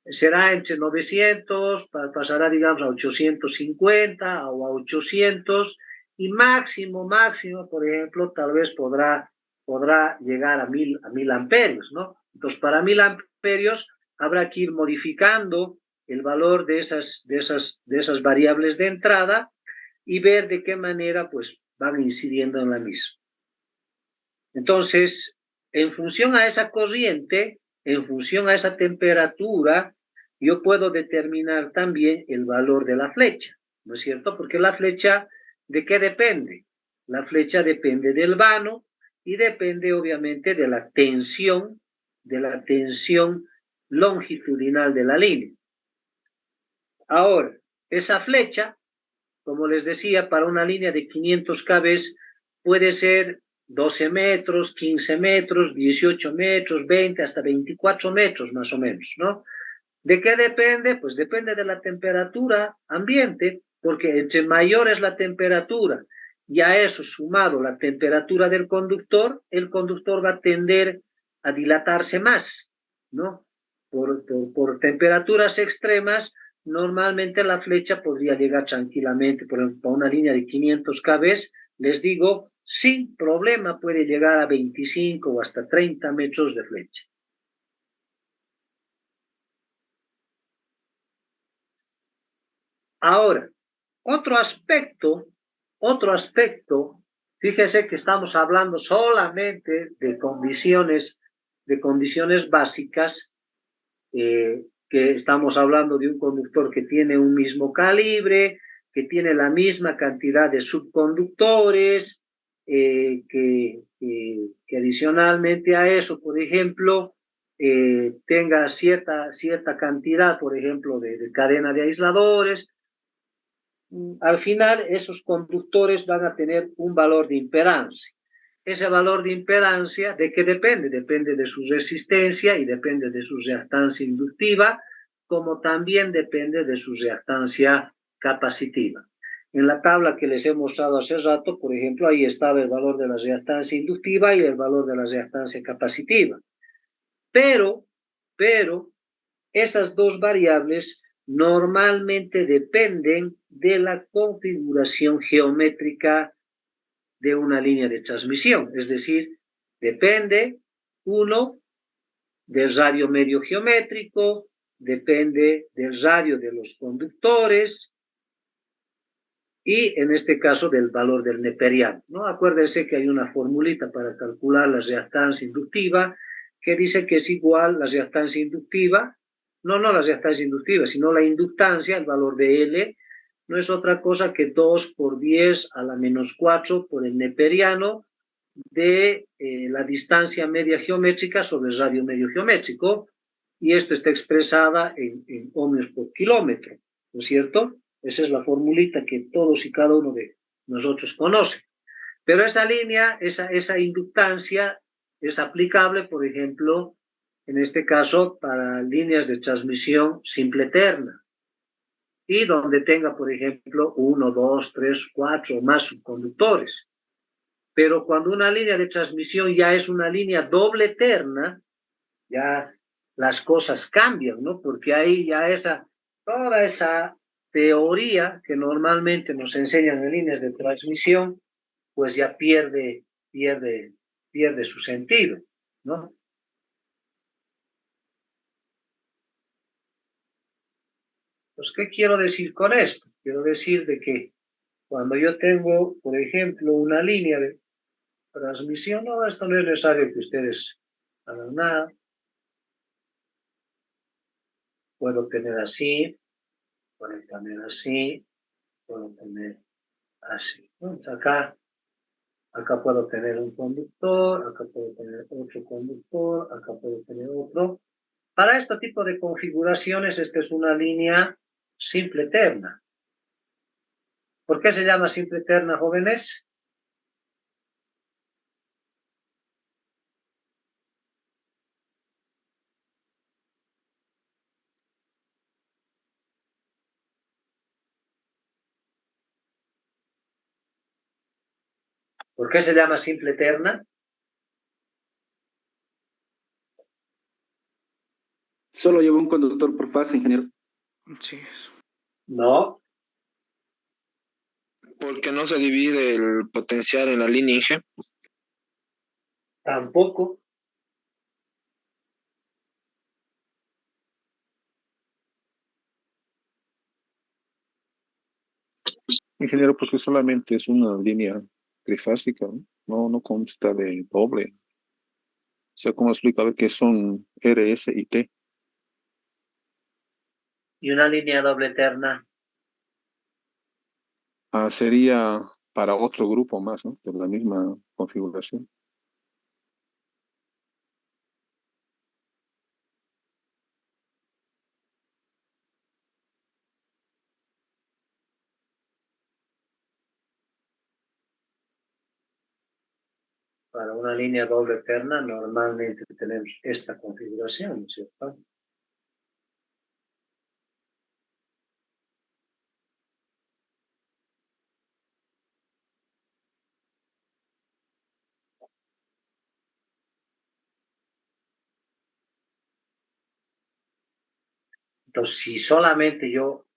Será entre 900, pasará, digamos, a 850 o a 800, y máximo, por ejemplo, tal vez podrá llegar a 1000 amperios, ¿no? Entonces, para 1000 amperios habrá que ir modificando el valor de esas variables de entrada y ver de qué manera, pues, van incidiendo en la misma. Entonces, en función a esa corriente, en función a esa temperatura, yo puedo determinar también el valor de la flecha, ¿no es cierto? Porque la flecha, ¿de qué depende? La flecha depende del vano y depende, obviamente, de la tensión longitudinal de la línea. Ahora, esa flecha, como les decía, para una línea de 500 kV puede ser 12 metros, 15 metros, 18 metros, 20, hasta 24 metros más o menos, ¿no? ¿De qué depende? Pues depende de la temperatura ambiente, porque entre mayor es la temperatura y a eso sumado la temperatura del conductor, el conductor va a tender a dilatarse más, ¿no? Por temperaturas extremas, normalmente la flecha podría llegar tranquilamente, por ejemplo, a una línea de 500 kV, les digo, sin problema puede llegar a 25 o hasta 30 metros de flecha. Ahora, otro aspecto, fíjese que estamos hablando solamente de condiciones básicas, que estamos hablando de un conductor que tiene un mismo calibre, que tiene la misma cantidad de subconductores, que adicionalmente a eso, por ejemplo, tenga cierta cantidad, por ejemplo, de cadena de aisladores. Al final esos conductores van a tener un valor de impedancia. Ese valor de impedancia, ¿de qué depende? Depende de su resistencia y depende de su reactancia inductiva, como también depende de su reactancia capacitiva. En la tabla que les he mostrado hace rato, por ejemplo, ahí estaba el valor de la reactancia inductiva y el valor de la reactancia capacitiva. Pero esas dos variables normalmente dependen de la configuración geométrica de una línea de transmisión, es decir, depende, uno, del radio medio geométrico, depende del radio de los conductores y, en este caso, del valor del neperiano, ¿no? Acuérdense que hay una formulita para calcular la reactancia inductiva que dice que es igual la reactancia inductiva, no la reactancia inductiva, sino la inductancia, el valor de L, no es otra cosa que 2 por 10 a la menos 4 por el neperiano de la distancia media geométrica sobre el radio medio geométrico, y esto está expresada en ohmios por kilómetro, ¿no es cierto? Esa es la formulita que todos y cada uno de nosotros conoce. Pero esa línea, esa inductancia es aplicable, por ejemplo, en este caso, para líneas de transmisión simple eterna, y donde tenga, por ejemplo, 1, 2, 3, 4 o más subconductores. Pero cuando una línea de transmisión ya es una línea doble eterna, ya las cosas cambian, ¿no? Porque ahí ya toda esa teoría que normalmente nos enseñan en líneas de transmisión, pues ya pierde su sentido, ¿no? Pues, ¿qué quiero decir con esto? Quiero decir de que cuando yo tengo, por ejemplo, una línea de transmisión, no, esto no es necesario que ustedes hagan nada. Puedo tener así, puedo tener así, puedo tener así. Entonces acá puedo tener un conductor, acá puedo tener otro conductor, acá puedo tener otro. Para este tipo de configuraciones, esta es una línea simple eterna. ¿Por qué se llama simple terna, jóvenes? ¿Por qué se llama simple terna? Solo lleva un conductor por fase, ingeniero. Sí. No, Porque no se divide el potencial en la línea G. tampoco. Ingeniero, porque solamente es una línea trifásica, ¿no? No consta de doble. O sea, ¿cómo explica? A ver qué son RS y T. Y una línea doble terna. Sería para otro grupo más, ¿no? De la misma configuración. Para una línea doble terna normalmente tenemos esta configuración, ¿no es cierto? Entonces, si solamente yo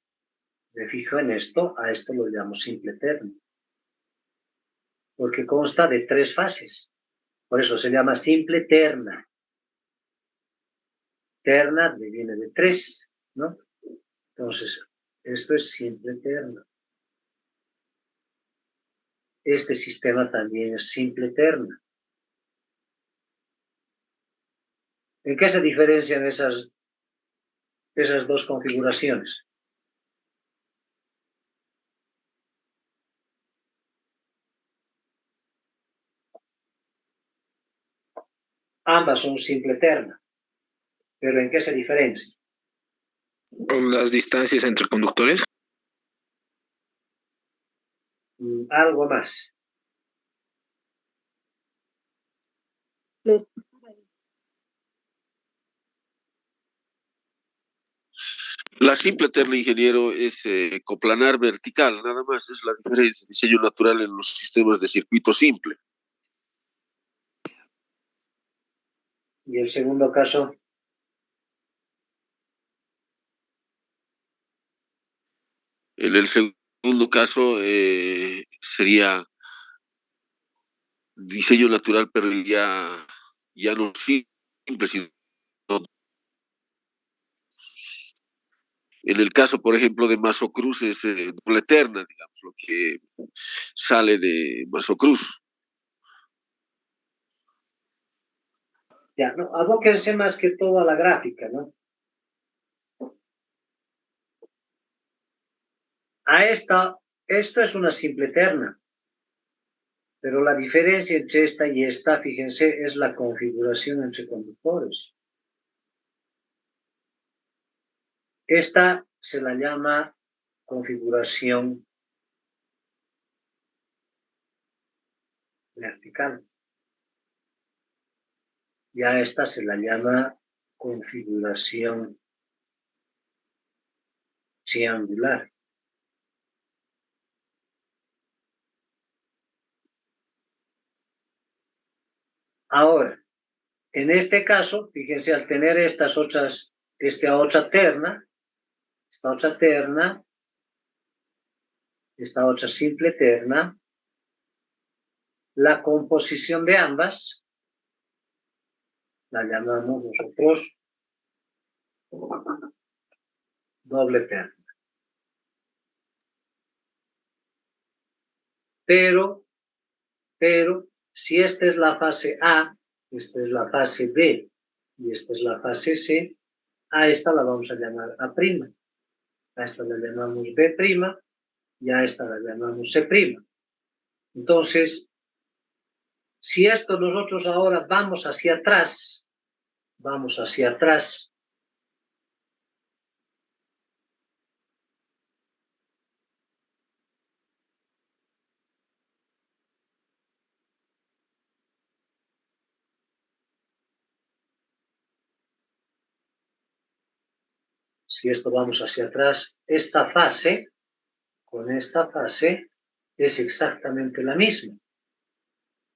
me fijo en esto, a esto lo llamo simple terna, porque consta de 3 fases. Por eso se llama simple terna. Terna viene de 3, ¿no? Entonces, esto es simple terna. Este sistema también es simple terna. ¿En qué se diferencian esas dos configuraciones? Ambas son simple terna, pero ¿en qué se diferencian? Las distancias entre conductores. Algo más. La simple terna, ingeniero, es coplanar vertical, nada más, es la diferencia, diseño natural en los sistemas de circuito simple. Y el segundo caso, En el segundo caso sería diseño natural, pero ya no simple, sino en el caso, por ejemplo, de Masocruz es doble terna, digamos, lo que sale de Masocruz. ya, no, abóquense más que todo a la gráfica, ¿no? Esto es una simple terna, pero la diferencia entre esta y esta, fíjense, es la configuración entre conductores. Esta se la llama configuración vertical. Ya esta se la llama configuración triangular. Ahora, en este caso, fíjense, al tener esta otra terna, esta otra simple terna, la composición de ambas la llamamos nosotros doble terna. Pero, si esta es la fase A, esta es la fase B y esta es la fase C, a esta la vamos a llamar A', a esta la llamamos B' y a esta la llamamos C'. Entonces, si esto nosotros ahora vamos hacia atrás, si esto vamos hacia atrás, esta fase, con esta fase, es exactamente la misma.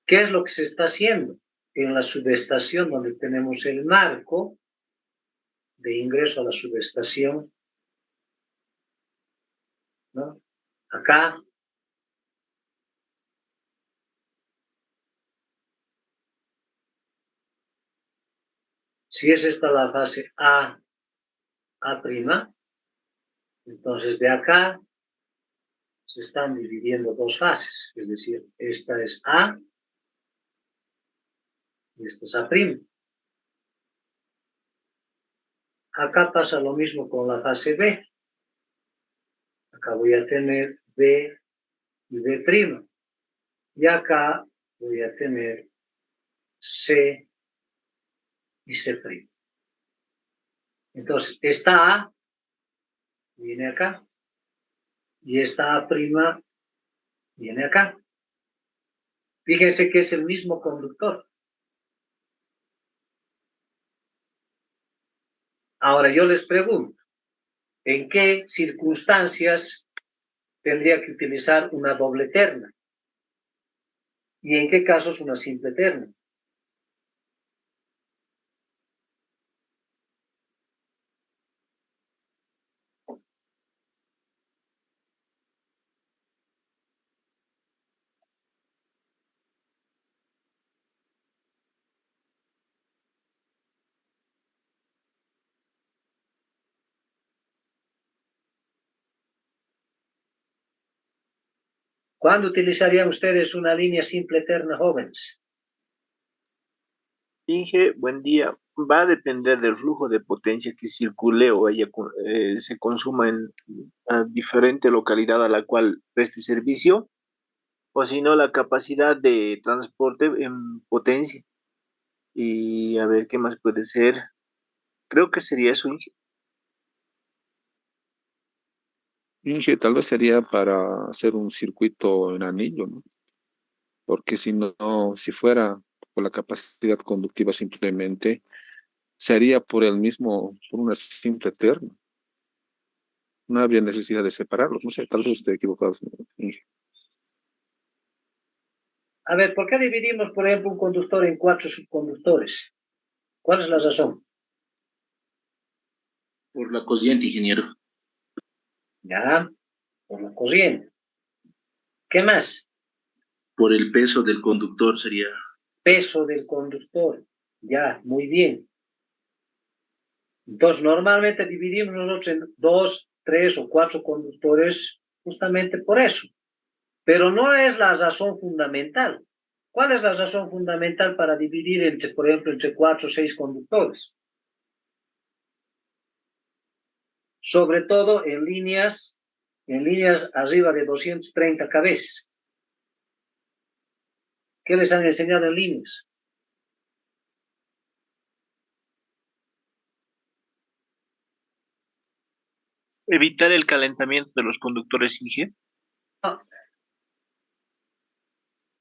¿Qué es lo que se está haciendo? En la subestación donde tenemos el marco de ingreso a la subestación, ¿no? Acá, si es esta la fase A', entonces de acá se están dividiendo dos fases, es decir, esta es A y esta es A'. Acá pasa lo mismo con la fase B. Acá voy a tener B y B'. Y acá voy a tener C y C'. Entonces, esta A viene acá y esta A' viene acá. Fíjense que es el mismo conductor. Ahora yo les pregunto, ¿en qué circunstancias tendría que utilizar una doble terna? ¿Y en qué casos una simple terna? ¿Cuándo utilizarían ustedes una línea simple eterna, jóvenes? Inge, buen día. Va a depender del flujo de potencia que circule o se consuma en diferente localidad a la cual preste servicio, o si no, la capacidad de transporte en potencia. Y a ver qué más puede ser. Creo que sería eso, Inge. Inge, tal vez sería para hacer un circuito en anillo, ¿no? Porque si no, si fuera por la capacidad conductiva simplemente, sería por por una simple terna. No habría necesidad de separarlos. No sé, tal vez esté equivocado, Inge. A ver, ¿por qué dividimos, por ejemplo, un conductor en 4 subconductores? ¿Cuál es la razón? Por la corriente, ingeniero. Ya, por la corriente. ¿Qué más? Por el peso del conductor sería. Peso del conductor. Ya, muy bien. Entonces, normalmente dividimos nosotros en 2, 3 o 4 conductores justamente por eso. Pero no es la razón fundamental. ¿Cuál es la razón fundamental para dividir entre, por ejemplo, entre 4 o 6 conductores? Sobre todo en líneas arriba de 230 kb. ¿Qué les han enseñado en líneas? Evitar el calentamiento de los conductores, Inge. No,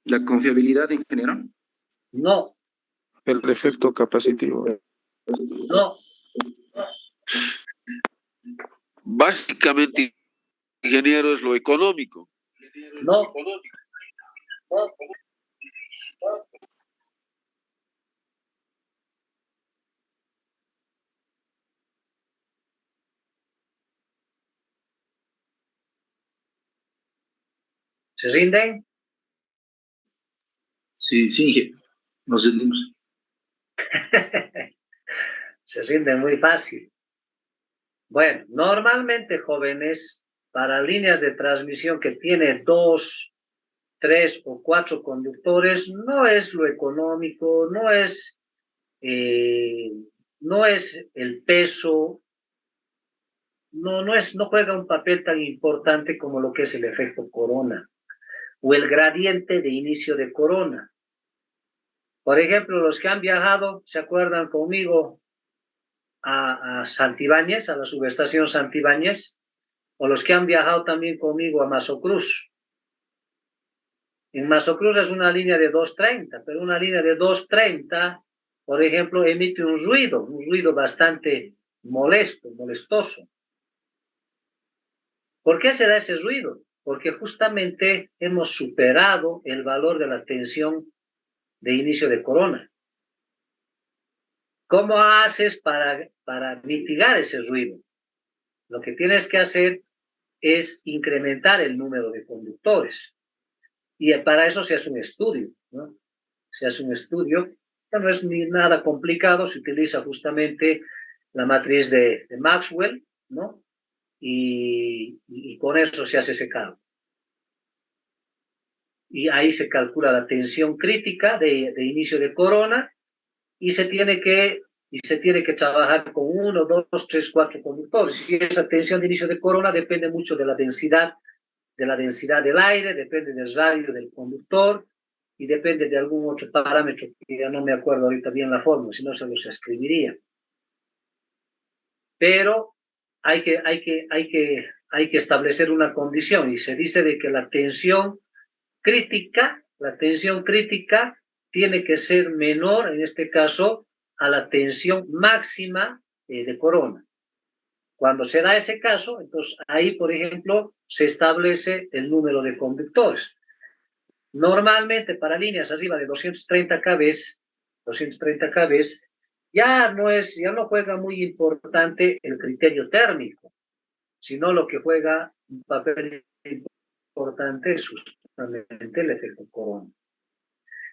La confiabilidad, ingeniero. no, El efecto capacitivo. no. Básicamente, ingeniero, es lo económico. No. ¿Se rinden? Sí, sí, nos rendimos. Se rinden muy fácil. Bueno, normalmente, jóvenes, para líneas de transmisión que tiene 2, 3 o 4 conductores, no es lo económico, no es el peso, no juega un papel tan importante como lo que es el efecto corona o el gradiente de inicio de corona. Por ejemplo, los que han viajado, ¿se acuerdan conmigo a Santibáñez, a la subestación Santibáñez? O los que han viajado también conmigo a Masocruz. En Masocruz es una línea de 230, pero una línea de 230, por ejemplo, emite un ruido bastante molestoso. ¿Por qué se da ese ruido? Porque justamente hemos superado el valor de la tensión de inicio de corona. ¿Cómo haces para mitigar ese ruido? Lo que tienes que hacer es incrementar el número de conductores. Y para eso se hace un estudio, ¿no? Se hace un estudio, que no es ni nada complicado, se utiliza justamente la matriz de Maxwell, ¿no? Y con eso se hace ese cálculo. Y ahí se calcula la tensión crítica de inicio de corona y se tiene que trabajar con 1, 2, 3, 4 conductores. Y esa tensión de inicio de corona depende mucho de la densidad del aire, depende del radio del conductor y depende de algún otro parámetro que ya no me acuerdo ahorita bien la fórmula, si no se los escribiría. Pero hay que establecer una condición y se dice de que la tensión crítica tiene que ser menor, en este caso, a la tensión máxima de corona. Cuando se da ese caso, entonces ahí, por ejemplo, se establece el número de conductores. Normalmente para líneas arriba de 230 kV, ya no juega muy importante el criterio térmico, sino lo que juega un papel importante es justamente el efecto corona.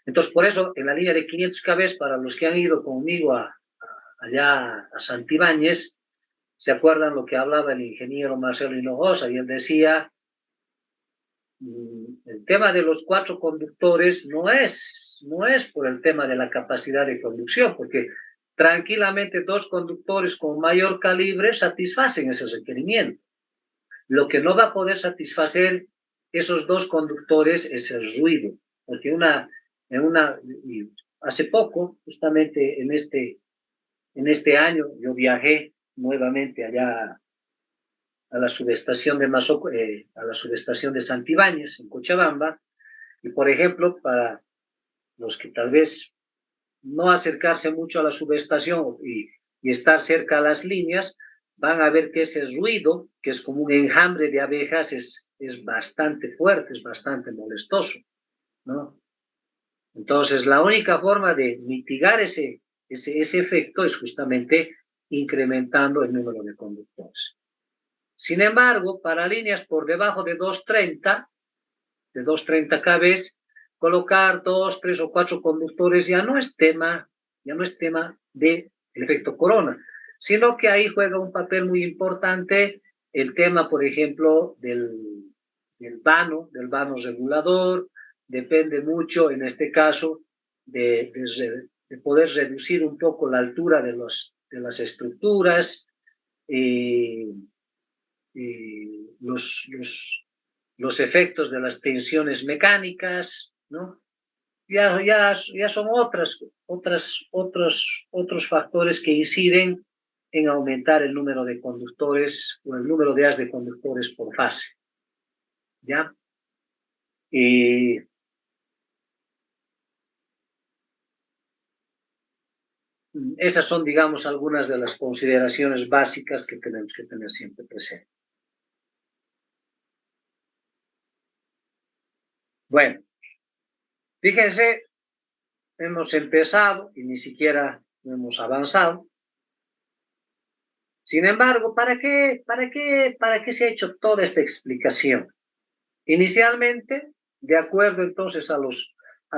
Entonces, por eso, en la línea de 500 kV, para los que han ido conmigo allá a Santibáñez, ¿se acuerdan lo que hablaba el ingeniero Marcelo Hinojosa? Y él decía, el tema de los 4 conductores no es por el tema de la capacidad de conducción, porque tranquilamente 2 conductores con mayor calibre satisfacen ese requerimiento. Lo que no va a poder satisfacer esos 2 conductores es el ruido, porque hace poco, justamente en este año, yo viajé nuevamente allá a la subestación de Santibáñez, en Cochabamba, y por ejemplo, para los que tal vez no acercarse mucho a la subestación y estar cerca a las líneas, van a ver que ese ruido, que es como un enjambre de abejas, es bastante fuerte, es bastante molestoso, ¿no? Entonces, la única forma de mitigar ese efecto es justamente incrementando el número de conductores. Sin embargo, para líneas por debajo de 230 kV, colocar 2, 3 o 4 conductores ya no es tema del efecto corona, sino que ahí juega un papel muy importante el tema, por ejemplo, del vano regulador. Depende mucho, en este caso, de poder reducir un poco la altura de las estructuras, los efectos de las tensiones mecánicas, ¿no? Ya son otros factores que inciden en aumentar el número de conductores o el número de haz de conductores por fase, ¿ya? Esas son, digamos, algunas de las consideraciones básicas que tenemos que tener siempre presente. Bueno, fíjense, hemos empezado y ni siquiera hemos avanzado. Sin embargo, ¿para qué se ha hecho toda esta explicación? Inicialmente, de acuerdo entonces a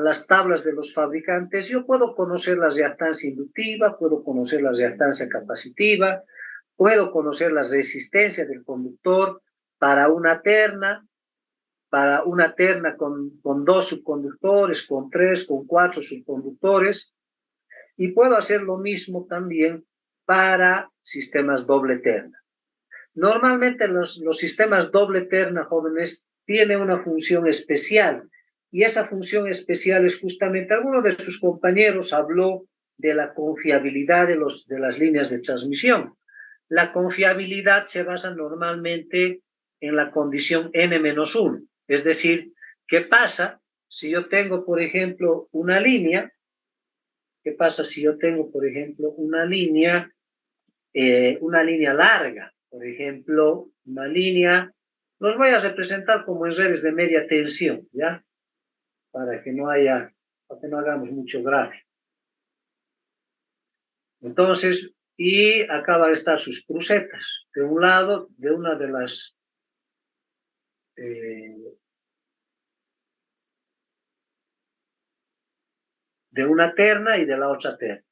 las tablas de los fabricantes, yo puedo conocer la reactancia inductiva, puedo conocer la reactancia capacitiva, puedo conocer la resistencia del conductor para una terna con 2 subconductores, con 3, con 4 subconductores, y puedo hacer lo mismo también para sistemas doble terna. Normalmente los sistemas doble terna, jóvenes, tienen una función especial, y esa función especial es justamente, alguno de sus compañeros habló de la confiabilidad de las líneas de transmisión. La confiabilidad se basa normalmente en la condición n-1, es decir, ¿qué pasa si yo tengo, por ejemplo, una línea? ¿Qué pasa si yo tengo, por ejemplo, una línea una línea larga, por ejemplo, una línea, los voy a representar como en redes de media tensión, ¿ya? Para que no hagamos mucho gráfico. Entonces, y acá van a estar sus crucetas, de un lado, de una de las de una terna y de la otra terna.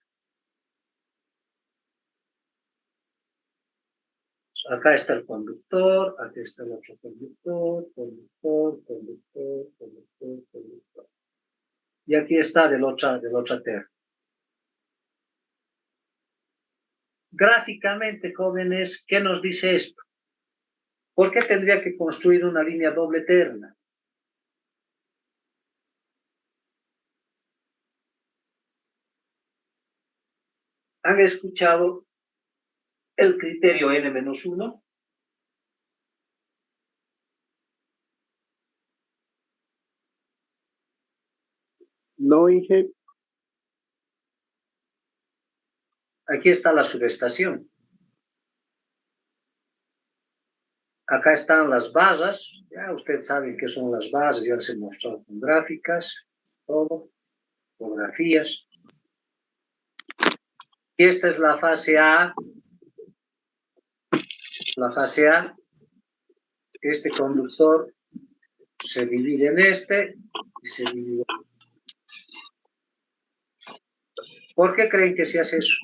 Acá está el conductor, aquí está el otro conductor, conductor, conductor, conductor, conductor. Y aquí está de la otra terna. Gráficamente, jóvenes, ¿qué nos dice esto? ¿Por qué tendría que construir una línea doble terna? ¿Han escuchado el criterio N-1? No, Inge. Aquí está la subestación. Acá están las basas. Ya ustedes saben qué son las basas, ya les he mostrado con gráficas, todo, fotografías. Y esta es la fase A. La fase A, este conductor se divide en este y se divide. ¿Por qué creen que se hace eso?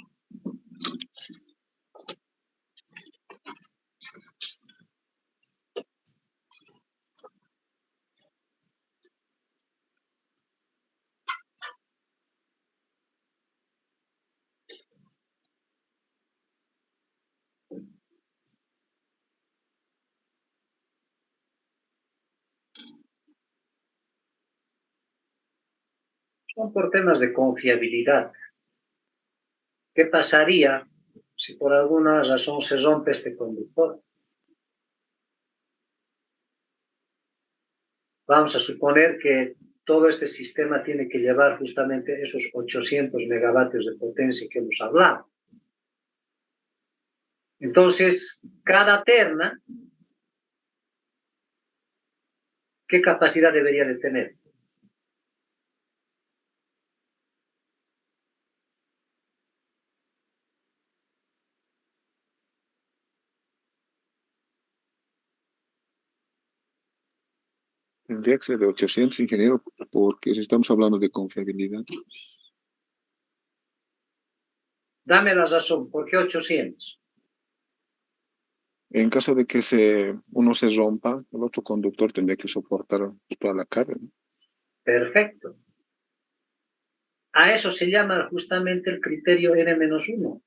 Son por temas de confiabilidad. ¿Qué pasaría si por alguna razón se rompe este conductor? Vamos a suponer que todo este sistema tiene que llevar justamente esos 800 megavatios de potencia que hemos hablado. Entonces, cada terna, ¿qué capacidad debería de tener? Tendría que ser de 800, ingeniero, porque si estamos hablando de confiabilidad. Dame la razón, ¿por qué 800? En caso de que uno se rompa, el otro conductor tendría que soportar toda la carga, ¿no? Perfecto. A eso se llama justamente el criterio N-1.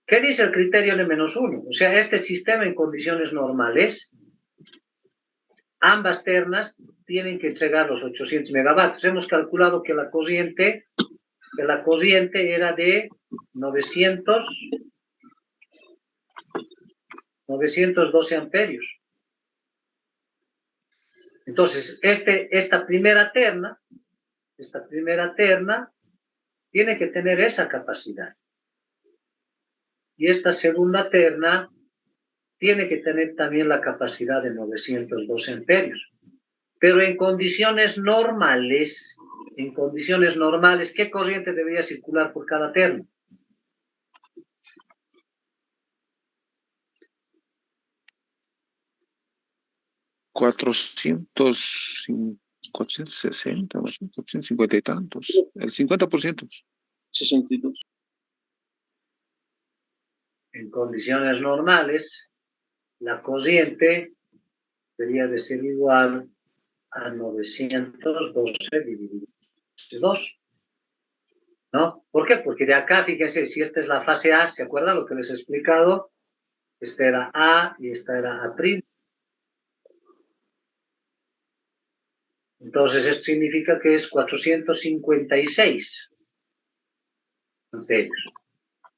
¿Qué dice el criterio N-1? O sea, este sistema en condiciones normales, ambas ternas tienen que entregar los 800 megavatios. Hemos calculado que la corriente era de 912 amperios. Entonces, esta primera terna tiene que tener esa capacidad. Y esta segunda terna tiene que tener también la capacidad de 912 amperios. Pero en condiciones normales, ¿qué corriente debería circular por cada terna? $460, 450 y tantos, el 50%. 62. En condiciones normales, la corriente debería de ser igual a 912 dividido entre 2. ¿No? ¿Por qué? Porque de acá, fíjense, si esta es la fase A, ¿se acuerdan lo que les he explicado? Esta era A y esta era A'. Entonces, esto significa que es 456 amperios.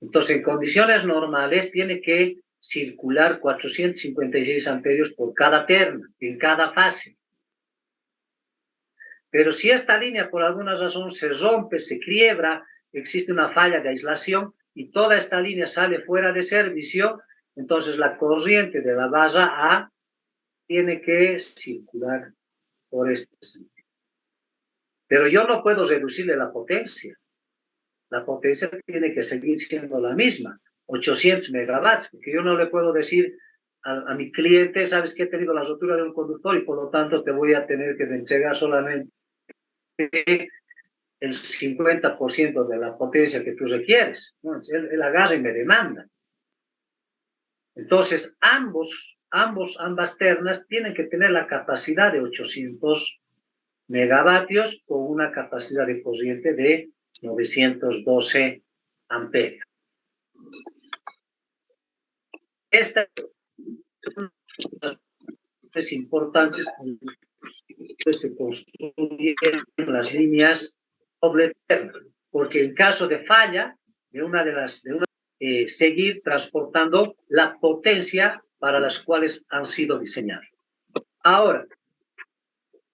Entonces, en condiciones normales, tiene que circular 456 amperios por cada terna, en cada fase. Pero si esta línea por alguna razón se rompe, se quiebra, existe una falla de aislación y toda esta línea sale fuera de servicio, entonces la corriente de la barra A tiene que circular por este sentido. Pero yo no puedo reducirle la potencia. La potencia tiene que seguir siendo la misma, 800 megawatts, porque yo no le puedo decir a mi cliente, sabes que he tenido la rotura de un conductor y por lo tanto te voy a tener que entregar solamente el 50% de la potencia que tú requieres. ¿No? Él agarra y me demanda. Entonces, ambas ternas tienen que tener la capacidad de 800 megavatios con una capacidad de corriente de 912 amperios. Esta es importante que se construyen las líneas doble terna, porque en caso de falla de una seguir transportando la potencia para las cuales han sido diseñadas. Ahora,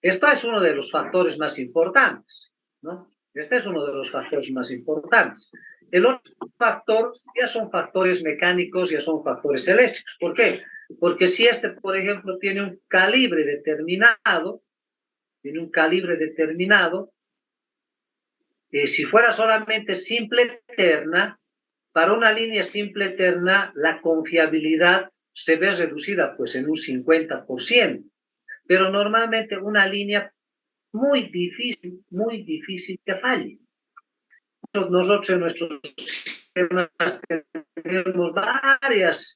esto es uno de los factores más importantes, ¿no? Este es uno de los factores más importantes. El otro factor ya son factores mecánicos, ya son factores eléctricos. ¿Por qué? Porque si este, por ejemplo, tiene un calibre determinado, si fuera solamente simple terna, para una línea simple terna, la confiabilidad se ve reducida pues en un 50%. Pero normalmente una línea muy difícil que falle. Nosotros en nuestros sistemas tenemos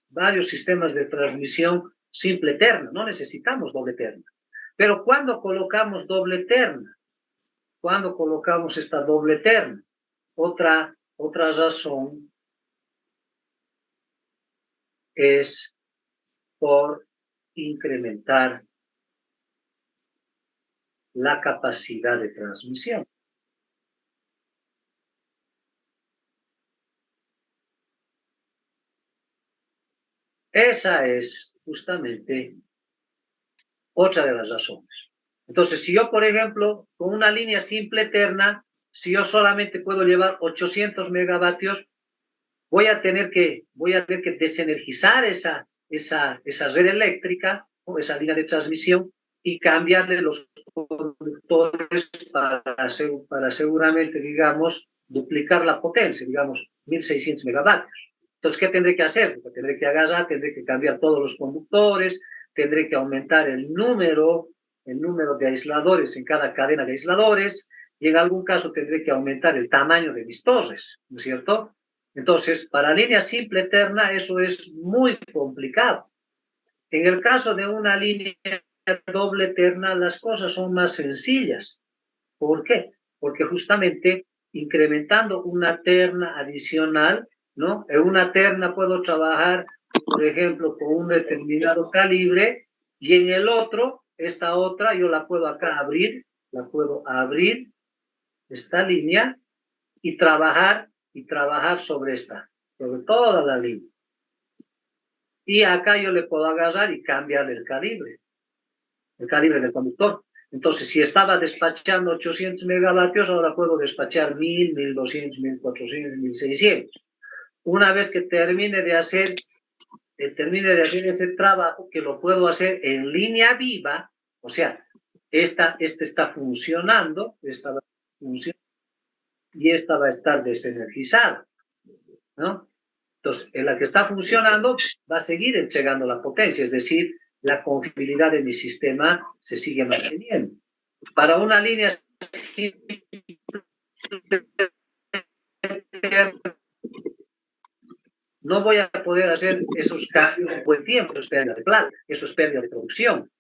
varios sistemas de transmisión simple terna, no necesitamos doble terna. Pero cuando colocamos doble terna, cuando colocamos esta doble terna, otra razón es por incrementar la capacidad de transmisión. Esa es justamente otra de las razones. Entonces, si yo, por ejemplo, con una línea simple terna, si yo solamente puedo llevar 800 megavatios, voy a tener que desenergizar esa red eléctrica o esa línea de transmisión y cambiarle los conductores para seguramente, digamos, duplicar la potencia, digamos, 1600 megavatios. Entonces, ¿qué tendré que hacer? Tendré que agarrar, tendré que cambiar todos los conductores, tendré que aumentar el número de aisladores en cada cadena de aisladores, y en algún caso tendré que aumentar el tamaño de mis torres, ¿no es cierto? Entonces, para línea simple terna, eso es muy complicado. En el caso de una línea doble terna, las cosas son más sencillas. ¿Por qué? Porque justamente incrementando una terna adicional, ¿no? En una terna puedo trabajar, por ejemplo, con un determinado calibre, y en el otro, esta otra, yo la puedo acá abrir, esta línea, y trabajar sobre toda la línea. Y acá yo le puedo agarrar y cambiar el calibre del conductor. Entonces, si estaba despachando 800 megavatios, ahora puedo despachar 1000, 1200, 1400, 1600. Una vez que termine de hacer ese trabajo, que lo puedo hacer en línea viva, o sea, esta está funcionando, y esta va a estar desenergizada, ¿no? Entonces, en la que está funcionando va a seguir entregando la potencia, es decir, la confiabilidad de mi sistema se sigue manteniendo. Para una línea no voy a poder hacer esos cambios en buen tiempo, eso es pérdida de plata, eso es pérdida de producción.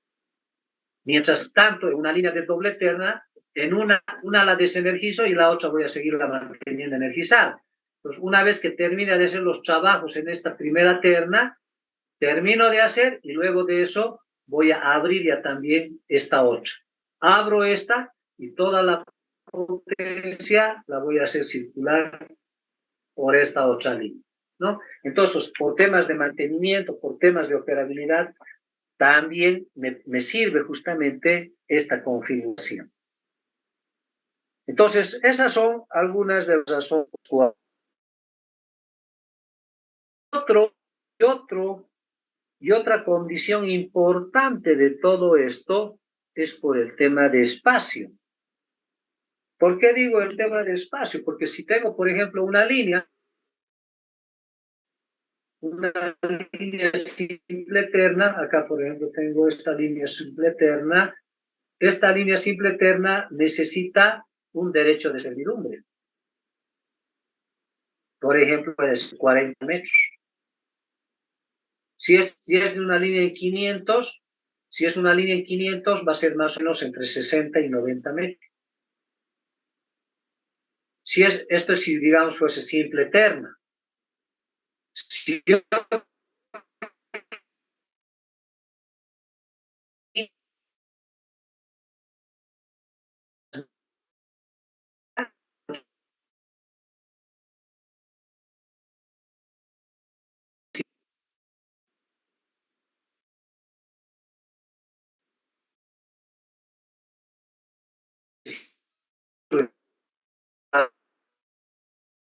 Mientras tanto, en una línea de doble terna, en una la desenergizo y la otra voy a seguirla manteniendo energizada. Entonces, una vez que termine de hacer los trabajos en esta primera terna, termino de hacer y luego de eso voy a abrir ya también esta otra. Abro esta y toda la potencia la voy a hacer circular por esta otra línea, ¿no? Entonces, por temas de mantenimiento, por temas de operabilidad, también me sirve justamente esta configuración. Entonces, esas son algunas de las razones. Y otra condición importante de todo esto es por el tema de espacio. ¿Por qué digo el tema de espacio? Porque si tengo, por ejemplo, una línea simple eterna, acá, por ejemplo, tengo esta línea simple eterna. Esta línea simple eterna necesita un derecho de servidumbre. Por ejemplo, es 40 metros. Si es de una línea en 500, si es una línea en 500, va a ser más o menos entre 60 y 90 metros. Esto es si, digamos, fuese simple eterna. Si yo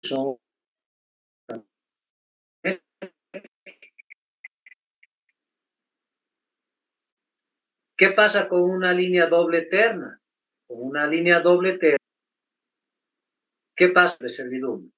son ¿qué pasa con una línea doble eterna? Con una línea doble eterna, ¿qué pasa de servidumbre?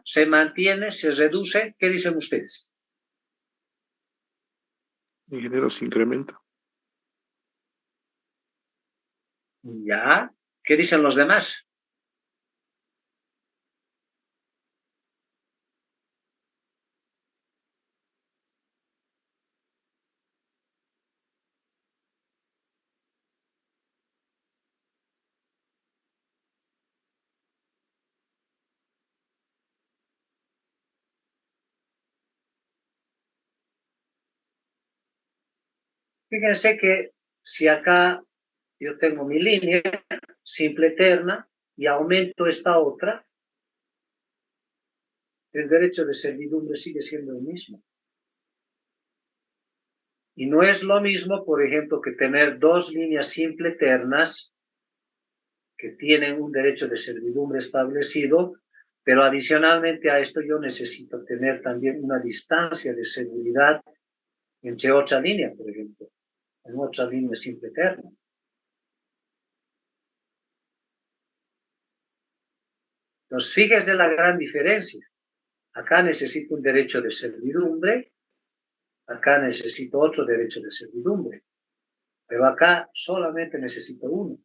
Se mantiene, se reduce, ¿qué dicen ustedes? Ingeniero, se incrementa. Ya, ¿qué dicen los demás? Fíjense que si acá yo tengo mi línea simple eterna y aumento esta otra, el derecho de servidumbre sigue siendo el mismo. Y no es lo mismo, por ejemplo, que tener dos líneas simple eternas que tienen un derecho de servidumbre establecido, pero adicionalmente a esto yo necesito tener también una distancia de seguridad entre otra línea, por ejemplo, en otra línea simple eterna. Entonces, fíjese la gran diferencia. Acá necesito un derecho de servidumbre, acá necesito otro derecho de servidumbre, pero acá solamente necesito uno.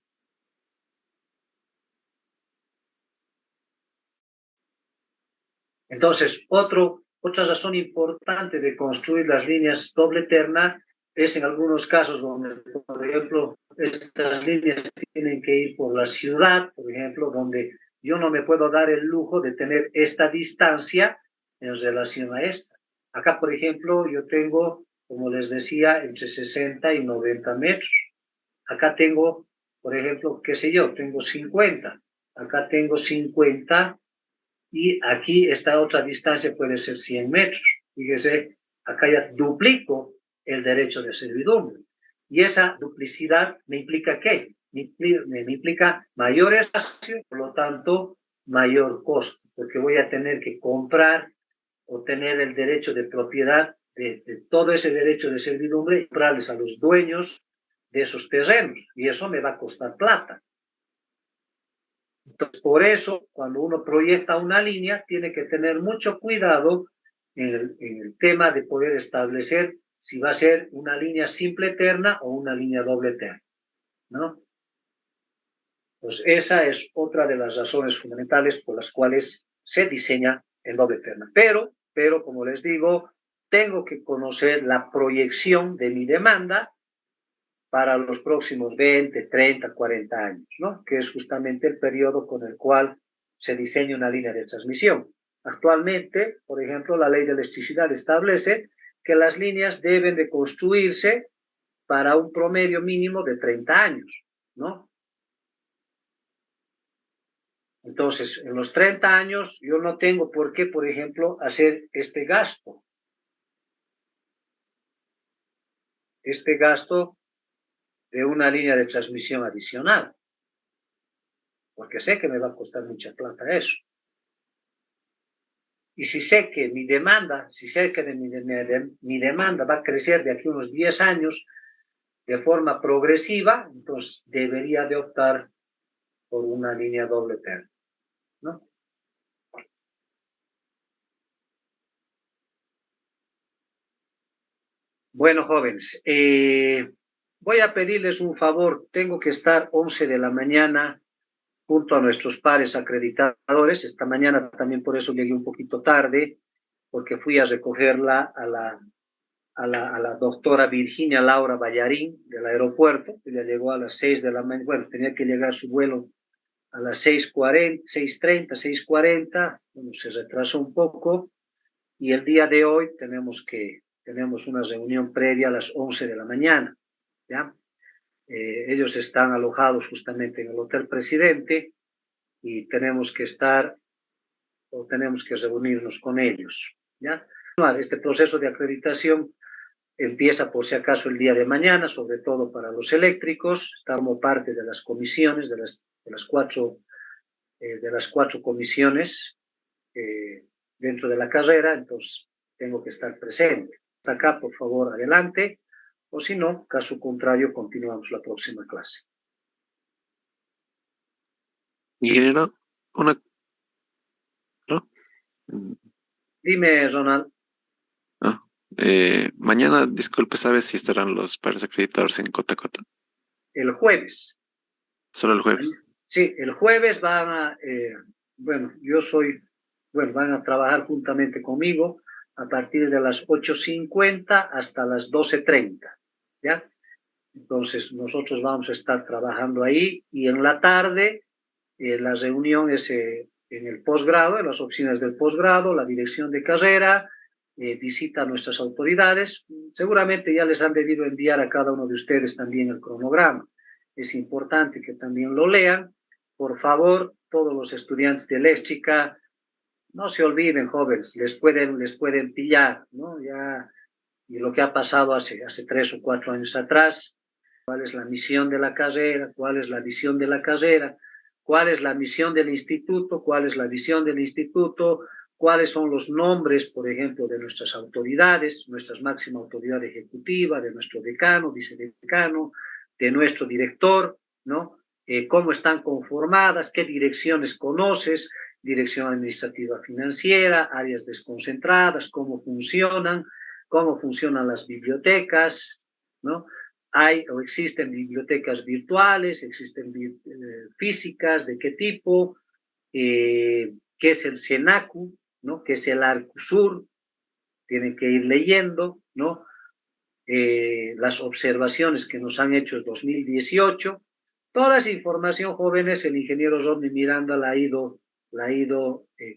Entonces, otra razón importante de construir las líneas doble eterna es en algunos casos donde, por ejemplo, estas líneas tienen que ir por la ciudad, por ejemplo, donde yo no me puedo dar el lujo de tener esta distancia en relación a esta. Acá, por ejemplo, yo tengo, como les decía, entre 60 y 90 metros. Acá tengo, por ejemplo, qué sé yo, tengo 50. Acá tengo 50 y aquí esta otra distancia puede ser 100 metros. Fíjese, acá ya duplico el derecho de servidumbre. Y esa duplicidad me implica ¿qué? Me implica mayor espacio, por lo tanto, mayor costo, porque voy a tener que comprar o tener el derecho de propiedad de todo ese derecho de servidumbre y comprarles a los dueños de esos terrenos. Y eso me va a costar plata. Entonces, por eso, cuando uno proyecta una línea, tiene que tener mucho cuidado en el tema de poder establecer si va a ser una línea simple eterna o una línea doble eterna, ¿no? Pues esa es otra de las razones fundamentales por las cuales se diseña en doble eterna. Pero, como les digo, tengo que conocer la proyección de mi demanda para los próximos 20, 30, 40 años, ¿no? Que es justamente el periodo con el cual se diseña una línea de transmisión. Actualmente, por ejemplo, la ley de electricidad establece que las líneas deben de construirse para un promedio mínimo de 30 años, ¿no? Entonces, en los 30 años, yo no tengo por qué, por ejemplo, hacer este gasto de una línea de transmisión adicional, porque sé que me va a costar mucha plata eso. Y si sé que mi demanda va a crecer de aquí a unos 10 años de forma progresiva, entonces debería de optar por una línea doble término, ¿no? Bueno, jóvenes, voy a pedirles un favor. Tengo que estar 11 de la mañana junto a nuestros pares acreditadores. Esta mañana también por eso llegué un poquito tarde, porque fui a recogerla a la doctora Virginia Laura Ballarín del aeropuerto. Ella llegó a las 6 de la mañana. Bueno, tenía que llegar su vuelo a las 6:40, 6:30, 6:40. Bueno, se retrasó un poco. Y el día de hoy tenemos una reunión previa a las 11 de la mañana, ¿ya? Ellos están alojados justamente en el Hotel Presidente y tenemos que reunirnos con ellos, ¿ya? Este proceso de acreditación empieza por si acaso el día de mañana, sobre todo para los eléctricos. Estamos parte de las comisiones, de las cuatro comisiones dentro de la carrera, entonces tengo que estar presente. Hasta acá, por favor, adelante, o si no, caso contrario, continuamos la próxima clase. Ingeniero, ¿no? Dime, Ronald. Mañana, disculpe, ¿sabes si estarán los pares acreditadores en Cota Cota? El jueves. Solo el jueves. Sí, el jueves van a trabajar juntamente conmigo a partir de las 8:50 hasta las 12:30, ¿ya? Entonces, nosotros vamos a estar trabajando ahí y en la tarde la reunión es en el posgrado, en las oficinas del posgrado, la dirección de carrera, visita a nuestras autoridades. Seguramente ya les han debido enviar a cada uno de ustedes también el cronograma. Es importante que también lo lean. Por favor, todos los estudiantes de eléctrica, no se olviden, jóvenes, les pueden pillar, ¿no? Ya, y lo que ha pasado hace 3 o 4 años atrás, cuál es la misión de la carrera, cuál es la visión de la carrera, cuál es la misión del instituto, cuál es la visión del instituto, cuáles son los nombres, por ejemplo, de nuestras autoridades, nuestra máxima autoridad ejecutiva, de nuestro decano, vicedecano, de nuestro director, ¿no? Cómo están conformadas, qué direcciones conoces, dirección administrativa financiera, áreas desconcentradas, cómo funcionan las bibliotecas, ¿no? Hay o existen bibliotecas virtuales, existen físicas, ¿de qué tipo? ¿Qué es el SENACU? ¿No? ¿Qué es el ARCUSUR? Tienen que ir leyendo, ¿no? Las observaciones que nos han hecho en 2018. Toda esa información, jóvenes, el ingeniero Rodney Miranda la ha ido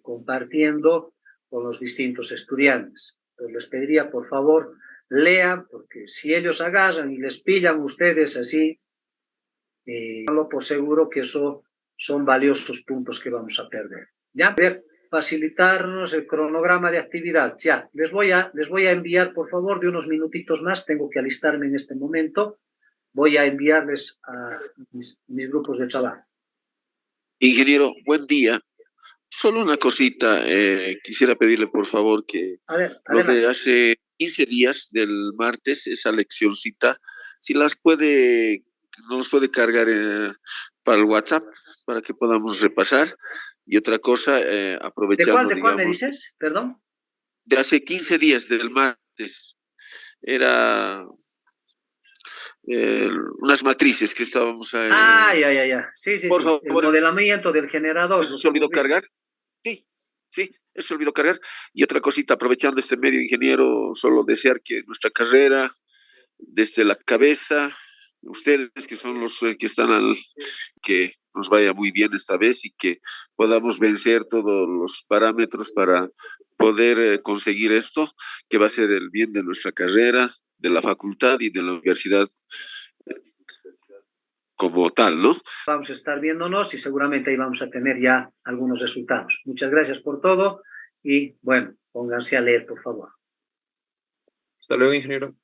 compartiendo con los distintos estudiantes. Entonces les pediría, por favor, lean, porque si ellos agarran y les pillan ustedes así, tenlo por seguro que eso son valiosos puntos que vamos a perder. ¿Ya? Voy a facilitarnos el cronograma de actividad. Ya, les voy a enviar, por favor, de unos minutitos más, tengo que alistarme en este momento, voy a enviarles a mis grupos de trabajo. Ingeniero, buen día. Solo una cosita, quisiera pedirle por favor que lo de hace 15 días del martes, esa leccioncita, si nos puede cargar para el WhatsApp para que podamos repasar. Y otra cosa, aprovechando, ¿De cuál me dices? Perdón. De hace 15 días del martes, era unas matrices que estábamos... ya. Sí. Por favor, el modelamiento del generador. ¿Se olvidó cargar? Sí, eso se olvidó cargar. Y otra cosita, aprovechando este medio, ingeniero, solo desear que nuestra carrera, desde la cabeza, ustedes que son los que están que nos vaya muy bien esta vez y que podamos vencer todos los parámetros para poder conseguir esto, que va a ser el bien de nuestra carrera, de la facultad y de la universidad como tal, ¿no? Vamos a estar viéndonos y seguramente ahí vamos a tener ya algunos resultados. Muchas gracias por todo y, bueno, pónganse a leer, por favor. Hasta luego, ingeniero.